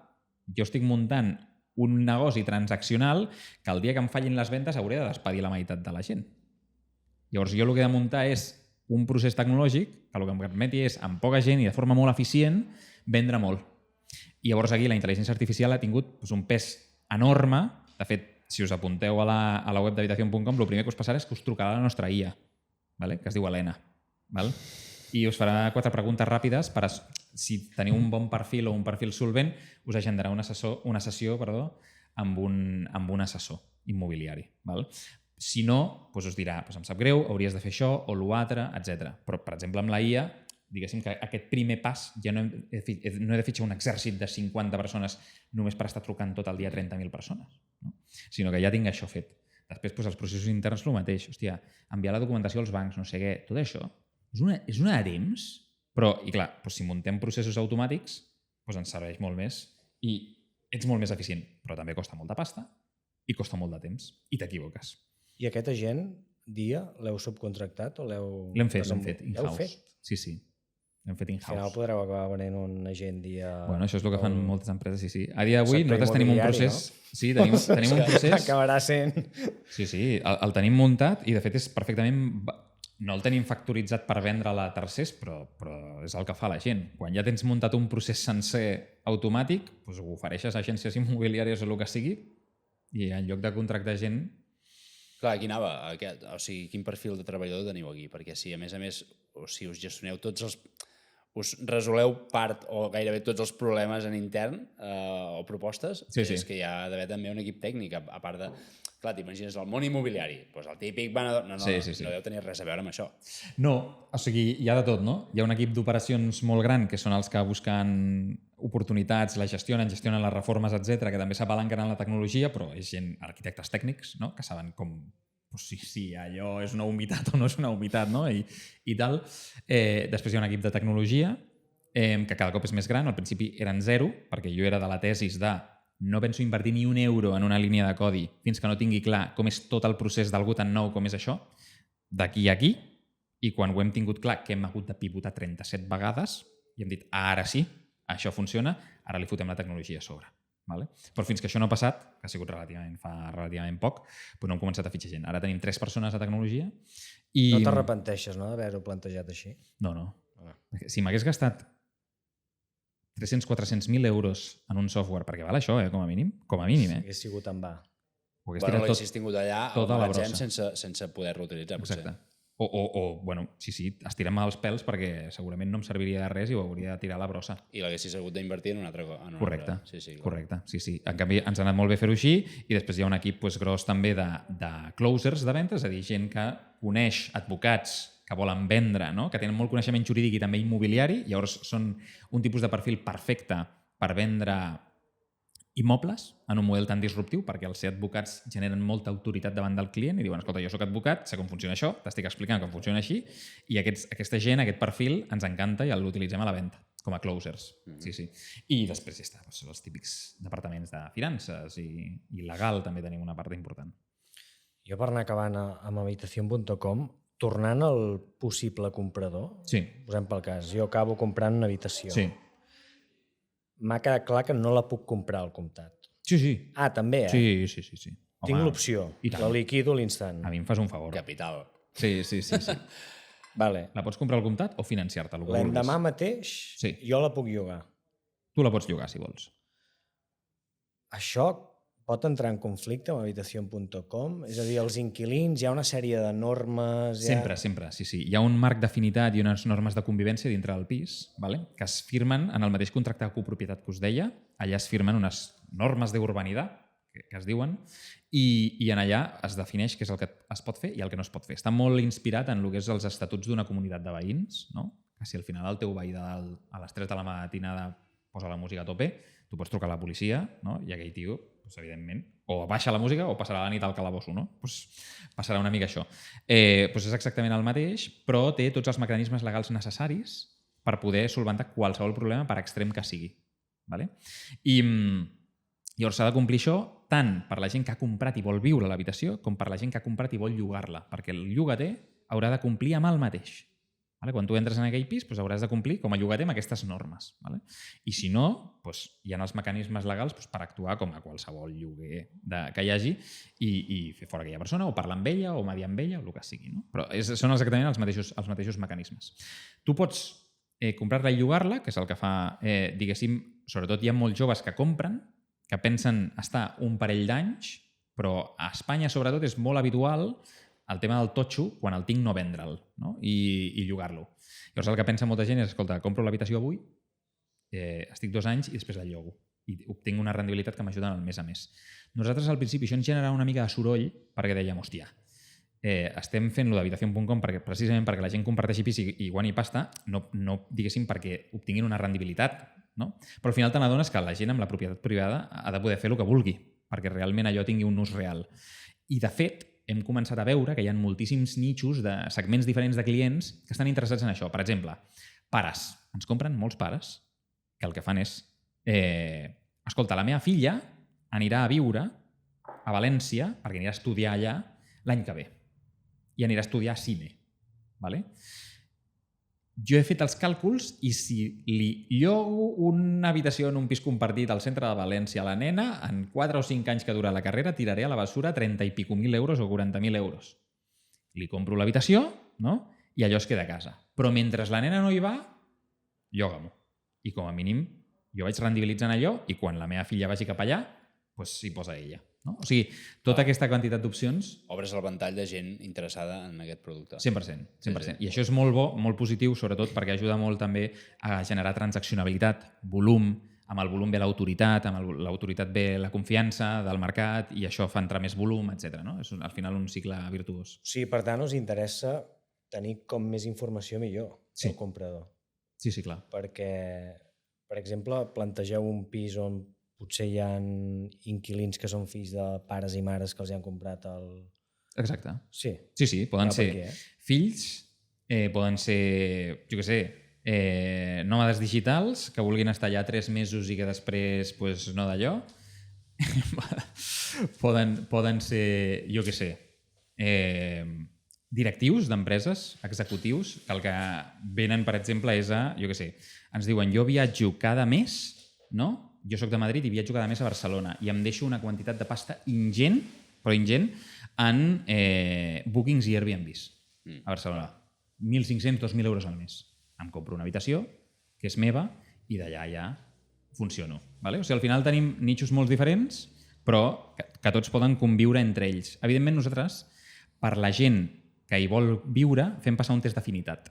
[SPEAKER 1] jo estic muntant un negoci transaccional que el dia que em fallin les ventes hauré de despedir la meitat de la gent. Llavors jo el que he de muntar és un procés tecnològic que el que em permeti és, amb poca gent i de forma molt eficient, vendre molt. I llavors aquí la intel·ligència artificial ha tingut un pes enorme. De fet, si us apunteu a la web d'habitacion.com, el primer que us passarà és que us trucarà la nostra IA, que es diu Helena. I us farà 4 preguntes ràpides per si teniu un bon perfil o un perfil solvent, us agendarà una sessió amb un assessor immobiliari. Si no, us dirà, em sap greu, hauries de fer això o l'altre, etc. Però, per exemple, amb la IA, diguéssim que aquest primer pas ja no he de fitxar un exèrcit de 50 persones només per estar trucant tot el dia 30.000 persones, sinó que ja tinc això fet. Després, els processos interns el mateix. Hòstia, enviar la documentació als bancs, no sé què, tot això és una de temps, però, i clar, si muntem processos automàtics, ens serveix molt més i ets molt més eficient, però també costa molta pasta i costa molt de temps i t'equivoques.
[SPEAKER 3] I aquest agent, dia, l'heu subcontractat o l'heu...
[SPEAKER 1] L'hem fet in-house.
[SPEAKER 3] L'heu fet?
[SPEAKER 1] Sí. L'hem fet in-house.
[SPEAKER 3] Al final podreu acabar venent un agent dia...
[SPEAKER 1] Bueno, això és el que fan moltes empreses, sí. A dia d'avui nosaltres tenim un procés... No? Sí, tenim un procés...
[SPEAKER 3] Acabarà sent...
[SPEAKER 1] Sí, el tenim muntat i de fet és perfectament... No el tenim factoritzat per vendre-la a tercers, però és el que fa la gent. Quan ja tens muntat un procés sencer automàtic, ho ofereixes a agències immobiliàries o el que sigui, i en lloc de contractar gent...
[SPEAKER 2] Clar, aquí anava. O sigui, quin perfil de treballador teniu aquí? Perquè si, a més, si us gestioneu tots els... us resoleu part o gairebé tots els problemes en intern o propostes, és que hi ha d'haver també un equip tècnic, a part de... Clar, t'imagines el món immobiliari, el típic venedor... No deu tenir res a veure amb això.
[SPEAKER 1] No, o sigui, hi ha de tot, no? Hi ha un equip d'operacions molt gran, que són els que busquen oportunitats, la gestionen les reformes, etc, que també s'apalanquen en la tecnologia, però és gent, arquitectes tècnics, no? Que saben com... si allò és una humitat o no és una humitat, no? I tal. Després hi ha un equip de tecnologia que cada cop és més gran. Al principi eren 0, perquè jo era de la tesis de no penso invertir ni un euro en una línia de codi fins que no tingui clar com és tot el procés d'algú tan nou com és això, d'aquí a aquí, i quan ho hem tingut clar que hem hagut de pivotar 37 vegades i hem dit, ara sí, això funciona, ara li fotem la tecnologia a sobre. Però fins que això no ha passat, que ha sigut relativament poc, no hem començat a fitxar gent. Ara tenim 3 persones a tecnologia i...
[SPEAKER 3] No t'arrepenteixes, no, d'haver-ho plantejat així?
[SPEAKER 1] No. Si m'hagués gastat 300-400.000 euros en un software, perquè val això, com a mínim.
[SPEAKER 3] Si hagués sigut en va.
[SPEAKER 2] L'haguessis tingut allà al magatzem sense poder-lo utilitzar, potser.
[SPEAKER 1] Exacte. Sí, estirem els pèls perquè segurament no em serviria de res i ho hauria de tirar a la brossa.
[SPEAKER 2] I l'haguessis hagut d'invertir en una altra cosa.
[SPEAKER 1] Correcte. Correcte. En canvi, ens ha anat molt bé fer-ho així i després hi ha un equip gros també de closers de venda, és a dir, gent que coneix advocats que volen vendre, que tenen molt coneixement jurídic i també immobiliari, llavors són un tipus de perfil perfecte per vendre immobles en un model tan disruptiu, perquè els ser advocats generen molta autoritat davant del client i diuen, escolta, jo soc advocat, sé com funciona això, t'estic explicant com funciona així, i aquesta gent, aquest perfil, ens encanta i l'utilitzem a la venda, com a closers. Sí. I després ja està, els típics departaments de finances i legal també tenim una part important.
[SPEAKER 3] Jo per anar acabant amb habitacion.com, tornant al possible comprador, posem pel cas, jo acabo comprant una habitació.
[SPEAKER 1] Sí.
[SPEAKER 3] M'ha quedat clar que no la puc comprar al comptat.
[SPEAKER 1] Sí.
[SPEAKER 3] Ah, també,
[SPEAKER 1] Sí.
[SPEAKER 3] Tinc l'opció, la liquido a l'instant.
[SPEAKER 1] A mi em fas un favor.
[SPEAKER 2] Capital.
[SPEAKER 1] Sí.
[SPEAKER 3] Vale.
[SPEAKER 1] La pots comprar al comptat o financiar-te?
[SPEAKER 3] L'endemà mateix jo la puc llogar.
[SPEAKER 1] Tu la pots llogar, si vols.
[SPEAKER 3] Això pot entrar en conflicte amb habitacion.com? És a dir, els inquilins, hi ha una sèrie de normes...
[SPEAKER 1] Sempre, sí. Hi ha un marc d'afinitat i unes normes de convivència dintre del pis, que es firmen en el mateix contracte de copropietat que us deia. Allà es firmen unes normes d'urbanitat, que es diuen, i en allà es defineix què és el que es pot fer i el que no es pot fer. Està molt inspirat en el que és els estatuts d'una comunitat de veïns, que si al final el teu veí a les 3 de la matinada posa la música a tope, tu pots trucar a la policia, i aquell tio, evidentment, o baixa la música o passarà la nit al calabosso, passarà una mica això. És exactament el mateix, però té tots els mecanismes legals necessaris per poder solventar qualsevol problema, per extrem que sigui. I llavors s'ha de complir això tant per la gent que ha comprat i vol viure a l'habitació com per la gent que ha comprat i vol llogar-la, perquè el llogater haurà de complir amb el mateix. Vale? Quan tu entres en aquell pis, hauràs de complir com a llogater amb aquestes normes. Vale? I si no, hi ha els mecanismes legals per actuar com a qualsevol lloguer que hi hagi i fer fora aquella persona o parlar amb ella o mediar amb ella o el que sigui. No? Però són exactament els mateixos mecanismes. Tu pots comprar-la i llogar-la, que és el que fa, diguéssim, sobretot hi ha molts joves que compren, que pensen estar un parell d'anys, però a Espanya, sobretot, és molt habitual el tema del totxo, quan el tinc, no vendre'l, no? I llogar-lo. Llavors, el que pensa molta gent és, escolta, compro l'habitació avui, estic 2 anys i després la llogo. I obtinc una rendibilitat que m'ajuda al mes a mes. Nosaltres, al principi, això ens generava una mica de soroll perquè dèiem, hòstia, estem fent-lo d'habitació.com precisament perquè la gent comparteixi pis i guanyi pasta, no diguéssim perquè obtinguin una rendibilitat, no? Però al final te n'adones que la gent amb la propietat privada ha de poder fer el que vulgui, perquè realment allò tingui un ús real. I, de fet, hem començat a veure que hi ha moltíssims nichos de segments diferents de clients que estan interessats en això. Per exemple, pares. Ens compren molts pares que el que fan és escolta, la meva filla anirà a viure a València perquè anirà a estudiar allà l'any que ve i anirà a estudiar cine. Vale? Jo he fet els càlculs i si li llogo una habitació en un pis compartit al centre de València a la nena, en 4 o 5 anys que dura la carrera tiraré a la basura 30 i pico mil euros o 40.000 euros. Li compro l'habitació, no? I allò es queda a casa. Però mentre la nena no hi va, lloga-m'ho. I com a mínim jo vaig rendibilitzant allò i quan la meva filla vagi cap allà, doncs s'hi posa ella. No? O sigui, tota aquesta quantitat d'opcions...
[SPEAKER 2] Obres el ventall de gent interessada en aquest producte.
[SPEAKER 1] 100%. Sí. I això és molt bo, molt positiu, sobretot perquè ajuda molt també a generar transaccionabilitat, volum, amb el volum ve l'autoritat, amb l'autoritat ve la confiança del mercat i això fa entrar més volum, etc. No? És al final un cicle virtuós.
[SPEAKER 3] Sí, per tant, us interessa tenir com més informació millor del comprador.
[SPEAKER 1] Sí, clar.
[SPEAKER 3] Perquè, per exemple, plantegeu un pis on potser hi ha inquilins que són fills de pares i mares que els han comprat el...
[SPEAKER 1] Exacte.
[SPEAKER 3] Sí.
[SPEAKER 1] Sí, poden ser fills, poden ser, jo què sé, nòmades digitals que vulguin estar allà 3 mesos i que després no d'allò. Poden ser, jo què sé, directius d'empreses, executius, que el que venen, per exemple, és a, jo què sé, ens diuen, jo viatjo cada mes, no? Jo soc de Madrid i viatjo cada mes a Barcelona i em deixo una quantitat de pasta ingent, però ingent, en bookings i Airbnbs a Barcelona. 1.500, 2.000 euros al mes. Em compro una habitació, que és meva, i d'allà ja funciono. Vale? O sigui, al final tenim nichos molt diferents, però que tots poden conviure entre ells. Evidentment, nosaltres, per la gent que hi vol viure, fem passar un test d'afinitat.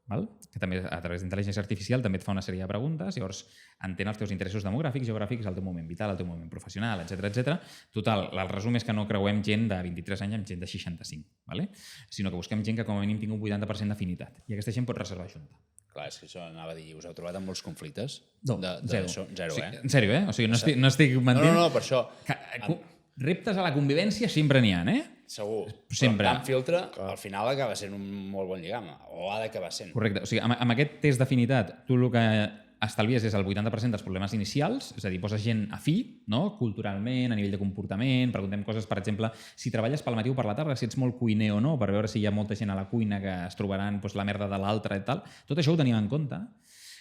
[SPEAKER 1] Val? Que també a través d'intel·ligència artificial també et fa una sèrie de preguntes, llavors entén els teus interessos demogràfics, geogràfics, el teu moment vital, el teu moment professional, etc. Total, el resum és que no creuem gent de 23 anys amb gent de 65, ¿vale? Sinó que busquem gent que com a mínim tingui un 80% d'afinitat i aquesta gent pot reservar junta.
[SPEAKER 2] Clar, és que això anava a dir, us heu trobat amb molts conflictes?
[SPEAKER 1] No, zero.
[SPEAKER 2] Zero,
[SPEAKER 1] sí, en sèrio, O sigui, no estic mentint.
[SPEAKER 2] No, per això.
[SPEAKER 1] Reptes a la convivència sempre n'hi ha,
[SPEAKER 2] Segur.
[SPEAKER 1] Sempre.
[SPEAKER 2] Però amb filtre, al final acaba sent un molt bon lligam, o ha d'acabar sent.
[SPEAKER 1] Correcte. O sigui, amb aquest test d'afinitat, tu el que estalvies és el 80% dels problemes inicials, és a dir, poses gent afí, no? Culturalment, a nivell de comportament, preguntem coses, per exemple, si treballes pel matí o per la tarda, si ets molt cuiner o no, per veure si hi ha molta gent a la cuina que es trobaran la merda de l'altre i tal. Tot això ho tenim en compte,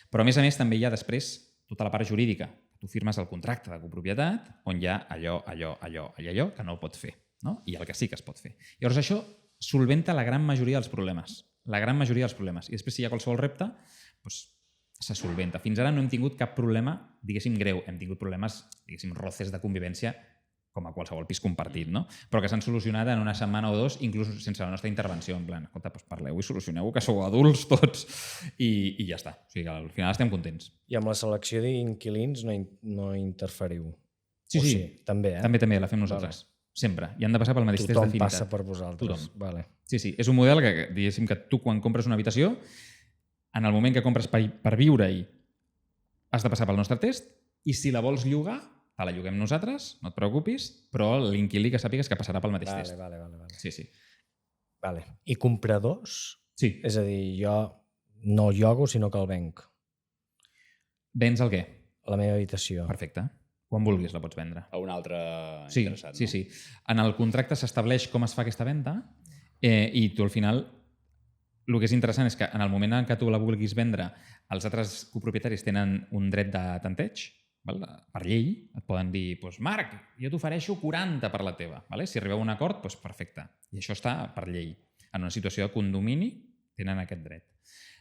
[SPEAKER 1] però a més també hi ha després tota la part jurídica. Tu firmes el contracte de copropietat on hi ha allò que no pots fer, no? I el que sí que es pot fer. Llavors això solventa la gran majoria dels problemes. La gran majoria dels problemes. I després si hi ha qualsevol repte, se solventa. Fins ara no hem tingut cap problema, diguéssim, greu. Hem tingut problemes, diguéssim, roces de convivència com a qualsevol pis compartit, no? Però que s'han solucionat en una setmana o 2, inclús sense la nostra intervenció, en plan, escolta, parleu i solucioneu, que sou adults tots, i ja està. O sigui, al final estem contents.
[SPEAKER 3] I amb la selecció d'inquilins no interferiu?
[SPEAKER 1] Sí.
[SPEAKER 3] També,
[SPEAKER 1] També, la fem nosaltres. Vale. Sempre. I han de passar pel mateix test d'afinitat.
[SPEAKER 3] Tothom passa per vosaltres.
[SPEAKER 1] Tothom.
[SPEAKER 3] Vale.
[SPEAKER 1] Sí. És un model que, diguéssim, que tu quan compres una habitació, en el moment que compres per viure-hi, has de passar pel nostre test, i si la vols llogar, te la lloguem nosaltres, no et preocupis, però l'inquilí que sàpigues que passarà pel mateix test.
[SPEAKER 3] Vale.
[SPEAKER 1] Sí.
[SPEAKER 3] Vale. I compradors?
[SPEAKER 1] Sí.
[SPEAKER 3] És a dir, jo no el llogo, sinó que el venc.
[SPEAKER 1] Vens el què?
[SPEAKER 3] La meva habitació.
[SPEAKER 1] Perfecte. Quan vulguis la pots vendre.
[SPEAKER 2] A un altre interessat, no?
[SPEAKER 1] Sí. En el contracte s'estableix com es fa aquesta venda i tu al final el que és interessant és que en el moment en què tu la vulguis vendre, els altres copropietaris tenen un dret de tanteig, val? Per llei, et poden dir, doncs, Marc, jo t'ofereixo 40 per la teva. Vale? Si arribeu a un acord, doncs perfecte. I això està per llei. En una situació de condomini tenen aquest dret.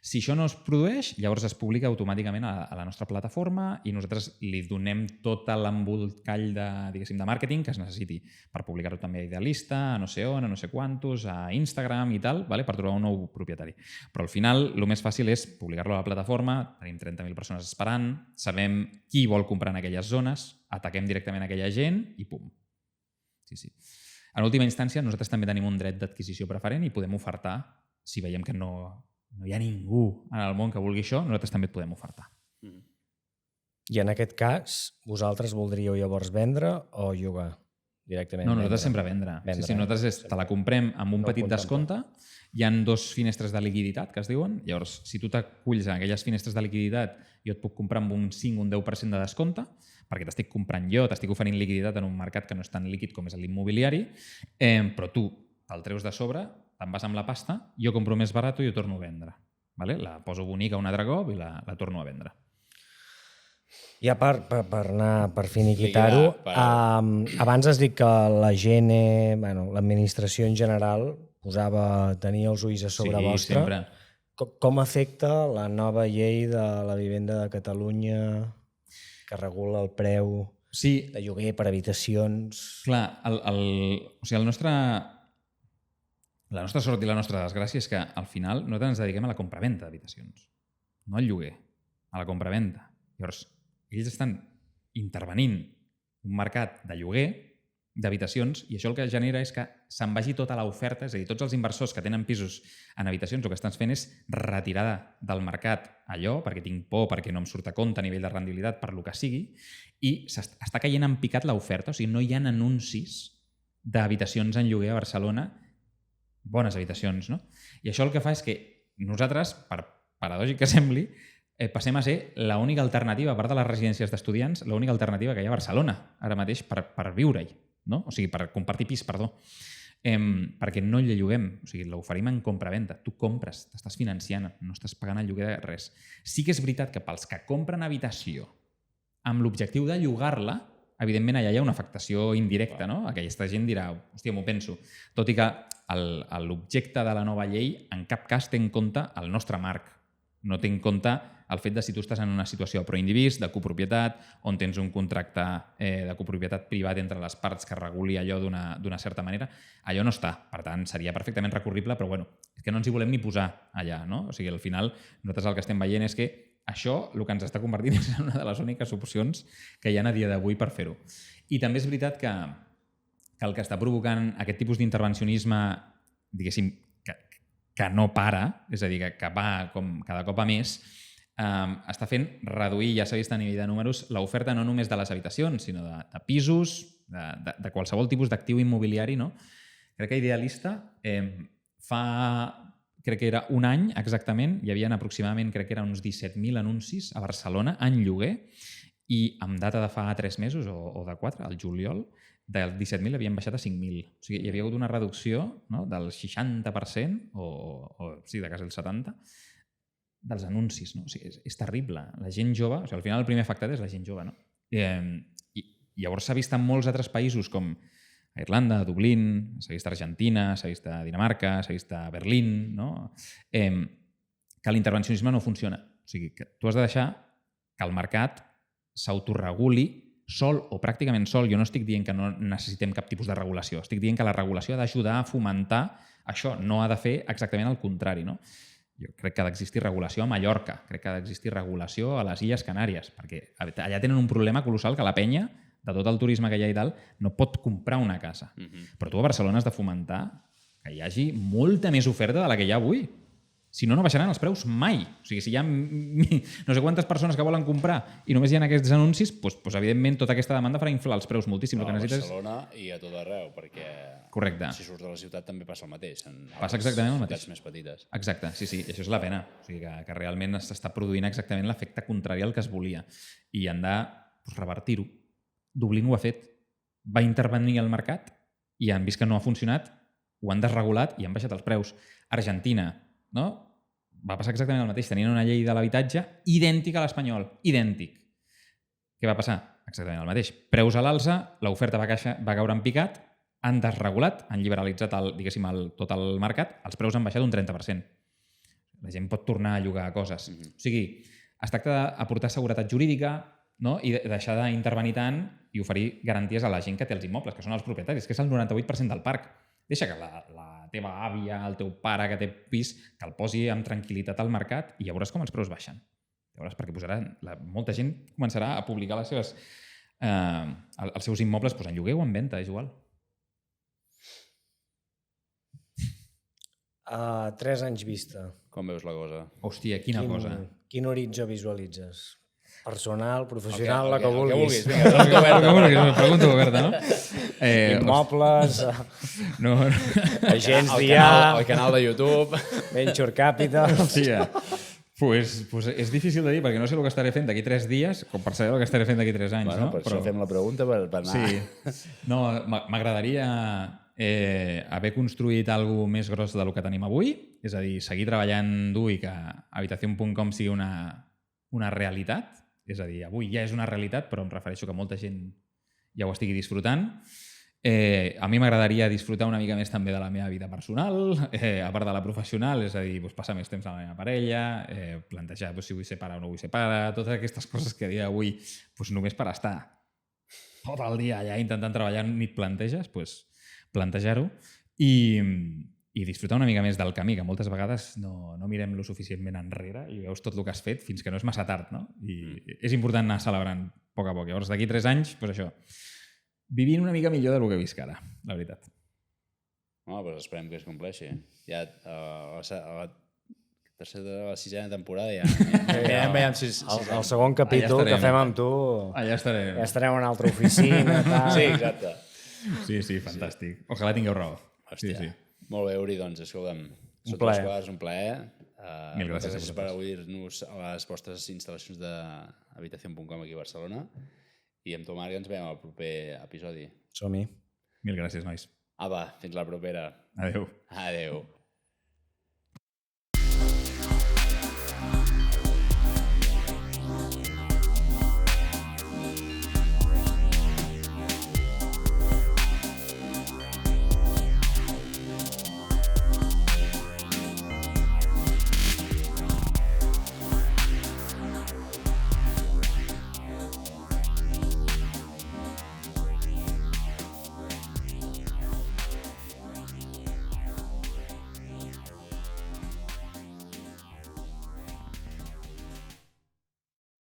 [SPEAKER 1] Si això no es produeix, llavors es publica automàticament a la nostra plataforma i nosaltres li donem tot l'embolcall de màrqueting que es necessiti per publicar-ho també a Idealista, a no sé on, a no sé quantos, a Instagram i tal, vale? Per trobar un nou propietari. Però al final el més fàcil és publicar-lo a la plataforma, tenim 30.000 persones esperant, sabem qui vol comprar en aquelles zones, ataquem directament aquella gent i pum. Sí. En última instància, nosaltres també tenim un dret d'adquisició preferent i podem ofertar, si veiem que no hi ha ningú en el món que vulgui això, nosaltres també et podem ofertar.
[SPEAKER 3] I en aquest cas, vosaltres voldríeu llavors vendre o llogar directament?
[SPEAKER 1] No, nosaltres sempre vendre. Sí, nosaltres te la comprem amb un petit descompte. Hi ha 2 finestres de liquiditat, que es diuen. Llavors, si tu t'aculls en aquelles finestres de liquiditat, jo et puc comprar amb un 5 o un 10% de descompte, perquè t'estic comprant jo, t'estic oferint liquiditat en un mercat que no és tan líquid com és l'immobiliari, però tu te'l treus de sobre, te'n vas amb la pasta, jo compro més barat i jo torno a vendre. Vale? La poso bonica un altre cop i la torno a vendre.
[SPEAKER 3] Ja per finiquitar-ho, abans has dit que la gent, l'administració en general, tenia els ulls a sobre vostre.
[SPEAKER 1] Sempre.
[SPEAKER 3] Com afecta la nova llei de la vivenda de Catalunya que regula el preu de lloguer per habitacions?
[SPEAKER 1] Clar, la nostra sort i la nostra desgràcia és que al final nosaltres ens dediquem a la compraventa d'habitacions, no al lloguer, a la compraventa. Llavors, ells estan intervenint un mercat de lloguer d'habitacions i això el que genera és que se'n vagi tota l'oferta, és a dir, tots els inversors que tenen pisos en habitacions el que estan fent és retirar del mercat allò, perquè tinc por, perquè no em surt a compte a nivell de rendibilitat, per lo que sigui, i està caient en picat l'oferta, o sigui, no hi ha anuncis d'habitacions en lloguer a Barcelona, bones habitacions, no? I això el que fa és que nosaltres, per paradògic que sembli, passem a ser l'única alternativa, a part de les residències d'estudiants, l'única alternativa que hi ha a Barcelona ara mateix per viure-hi, no? O sigui, per compartir pis, perdó. Perquè no el lloguem, o sigui, l'oferim en compra-venda. Tu compres, t'estàs financiant, no estàs pagant el lloguer de res. Sí que és veritat que pels que compren habitació amb l'objectiu de llogar-la, evidentment allà hi ha una afectació indirecta, no? Aquesta gent dirà, hòstia, m'ho penso. Tot i que l'objecte de la nova llei en cap cas té en compte el nostre marc. No té en compte el fet de si tu estàs en una situació de proindivís, de copropietat, on tens un contracte de copropietat privat entre les parts que reguli allò d'una certa manera. Allò no està. Per tant, seria perfectament recurrible, però bueno, és que no ens hi volem ni posar allà, no? O sigui, al final, nosaltres el que estem veient és que això el que ens està convertint és una de les úniques opcions que hi ha a dia d'avui per fer-ho. I també és veritat que el que està provocant aquest tipus d'intervencionisme, diguéssim, que no para, és a dir, que va com cada cop a més, està fent reduir, ja s'ha vist a nivell de números, l'oferta no només de les habitacions, sinó de pisos, de qualsevol tipus d'actiu immobiliari, no? Crec que Idealista crec que era un any exactament, hi havia aproximadament, crec que eren uns 17.000 anuncis a Barcelona en lloguer i amb data de fa 3 mesos o de 4, al juliol, del 17.000 havien baixat a 5.000. O sigui, hi havia hagut una reducció, no? Del 60% o sí, de quasi el 70% dels anuncis. No? O sigui, és terrible. La gent jove, o sigui, al final el primer afectat és la gent jove. No? I llavors s'ha vist en molts altres països com a Irlanda, a Dublín, s'ha vist a Argentina, s'ha vist a Dinamarca, s'ha vist a Berlín, no? Que l'intervencionisme no funciona. O sigui, que tu has de deixar que el mercat s'autoreguli sol o pràcticament sol. Jo no estic dient que no necessitem cap tipus de regulació. Estic dient que la regulació ha d'ajudar a fomentar això. No ha de fer exactament el contrari, no? Jo crec que ha d'existir regulació a Mallorca, crec que ha d'existir regulació a les Illes Canàries, perquè allà tenen un problema colossal que la penya, de tot el turisme que hi ha i tal, no pot comprar una casa. Però tu a Barcelona has de fomentar que hi hagi molta més oferta de la que hi ha avui. Si no, no baixaran els preus mai. O sigui, si hi ha no sé quantes persones que volen comprar i només hi ha aquests anuncis, doncs evidentment tota aquesta demanda farà inflar els preus moltíssim.
[SPEAKER 2] No, a Barcelona i a tot arreu, perquè
[SPEAKER 1] correcte.
[SPEAKER 2] Si surts de la ciutat també passa el mateix.
[SPEAKER 1] Passa exactament el mateix.
[SPEAKER 2] Ciutats més petites.
[SPEAKER 1] Exacte, sí, i això és la pena. O sigui, que realment s'està produint exactament l'efecte contrari al que es volia. I han de revertir-ho. Dublín ho ha fet. Va intervenir al mercat i han vist que no ha funcionat, ho han desregulat i han baixat els preus. Argentina, no? Va passar exactament el mateix. Tenien una llei de l'habitatge idèntica a l'espanyol. Idèntic. Què va passar? Exactament el mateix. Preus a l'alça, l'oferta va caure en picat, han desregulat, han liberalitzat tot el mercat, els preus han baixat un 30%. La gent pot tornar a llogar coses. O sigui, es tracta d'aportar seguretat jurídica, no? I deixar d'intervenir tant i oferir garanties a la gent que té els immobles, que són els propietaris, que és el 98% del parc. Deixa que la teva àvia, el teu pare que té pis, que el posi amb tranquil·litat al mercat i ja veuràs com els preus baixen. Ja veuràs, perquè molta gent començarà a publicar els seus immobles en lloguer o en venda, és igual.
[SPEAKER 3] 3 anys vista.
[SPEAKER 2] Com veus la cosa?
[SPEAKER 1] Hòstia, quina cosa.
[SPEAKER 3] Quin horitzó visualitzes? Personal, professional, la que vulguis.
[SPEAKER 1] El que vulguis, pregunta oberta, no?
[SPEAKER 3] Immobles, agents d'IA,
[SPEAKER 2] el canal de YouTube,
[SPEAKER 3] Venture Capital...
[SPEAKER 1] Hòstia, pues és difícil de dir, perquè no sé el que estaré fent d'aquí 3 dies, com per saber el que estaré fent d'aquí 3 anys,
[SPEAKER 2] bueno,
[SPEAKER 1] no?
[SPEAKER 2] Per això fem la pregunta per anar...
[SPEAKER 1] Sí. No, m'agradaria haver construït alguna més gros del que tenim avui, és a dir, seguir treballant dur i que Habitación.com sigui una realitat, és a dir, avui ja és una realitat, però em refereixo que molta gent ja ho estigui disfrutant. A mi m'agradaria disfrutar una mica més també de la meva vida personal, a part de la professional, és a dir, passar més temps amb la meva parella, plantejar si vull ser pare o no vull ser pare, totes aquestes coses que a dia d'avui només per estar tot el dia allà intentant treballar ni et planteges, plantejar-ho i disfrutar una mica més del camí, que moltes vegades no mirem lo suficientment enrere i veus tot el que has fet fins que no és massa tard, no? I és important anar celebrant a poc a poc. Llavors, d'aquí 3 anys, això, vivint una mica millor del que visc ara, la veritat.
[SPEAKER 2] Esperem que es compleixi. Ja a la tercera o la 6a temporada ja veiem si...
[SPEAKER 3] El segon capítol que fem amb tu...
[SPEAKER 1] Allà estarem.
[SPEAKER 3] Ja estarem a una altra oficina.
[SPEAKER 2] Sí, exacte.
[SPEAKER 1] Sí, fantàstic. Ojalà tingueu raó.
[SPEAKER 2] Hòstia, molt bé, Uri, doncs, escolta'm.
[SPEAKER 3] Un plaer.
[SPEAKER 2] Un plaer.
[SPEAKER 1] Mil gràcies
[SPEAKER 2] per oir-nos a les vostres instal·lacions d'Habitación.com aquí a Barcelona. I amb tu, Marc, ens veiem al proper episodi.
[SPEAKER 3] Som-hi.
[SPEAKER 1] Mil gràcies, nois.
[SPEAKER 2] Va, fins la propera.
[SPEAKER 1] Adéu.
[SPEAKER 2] Adéu.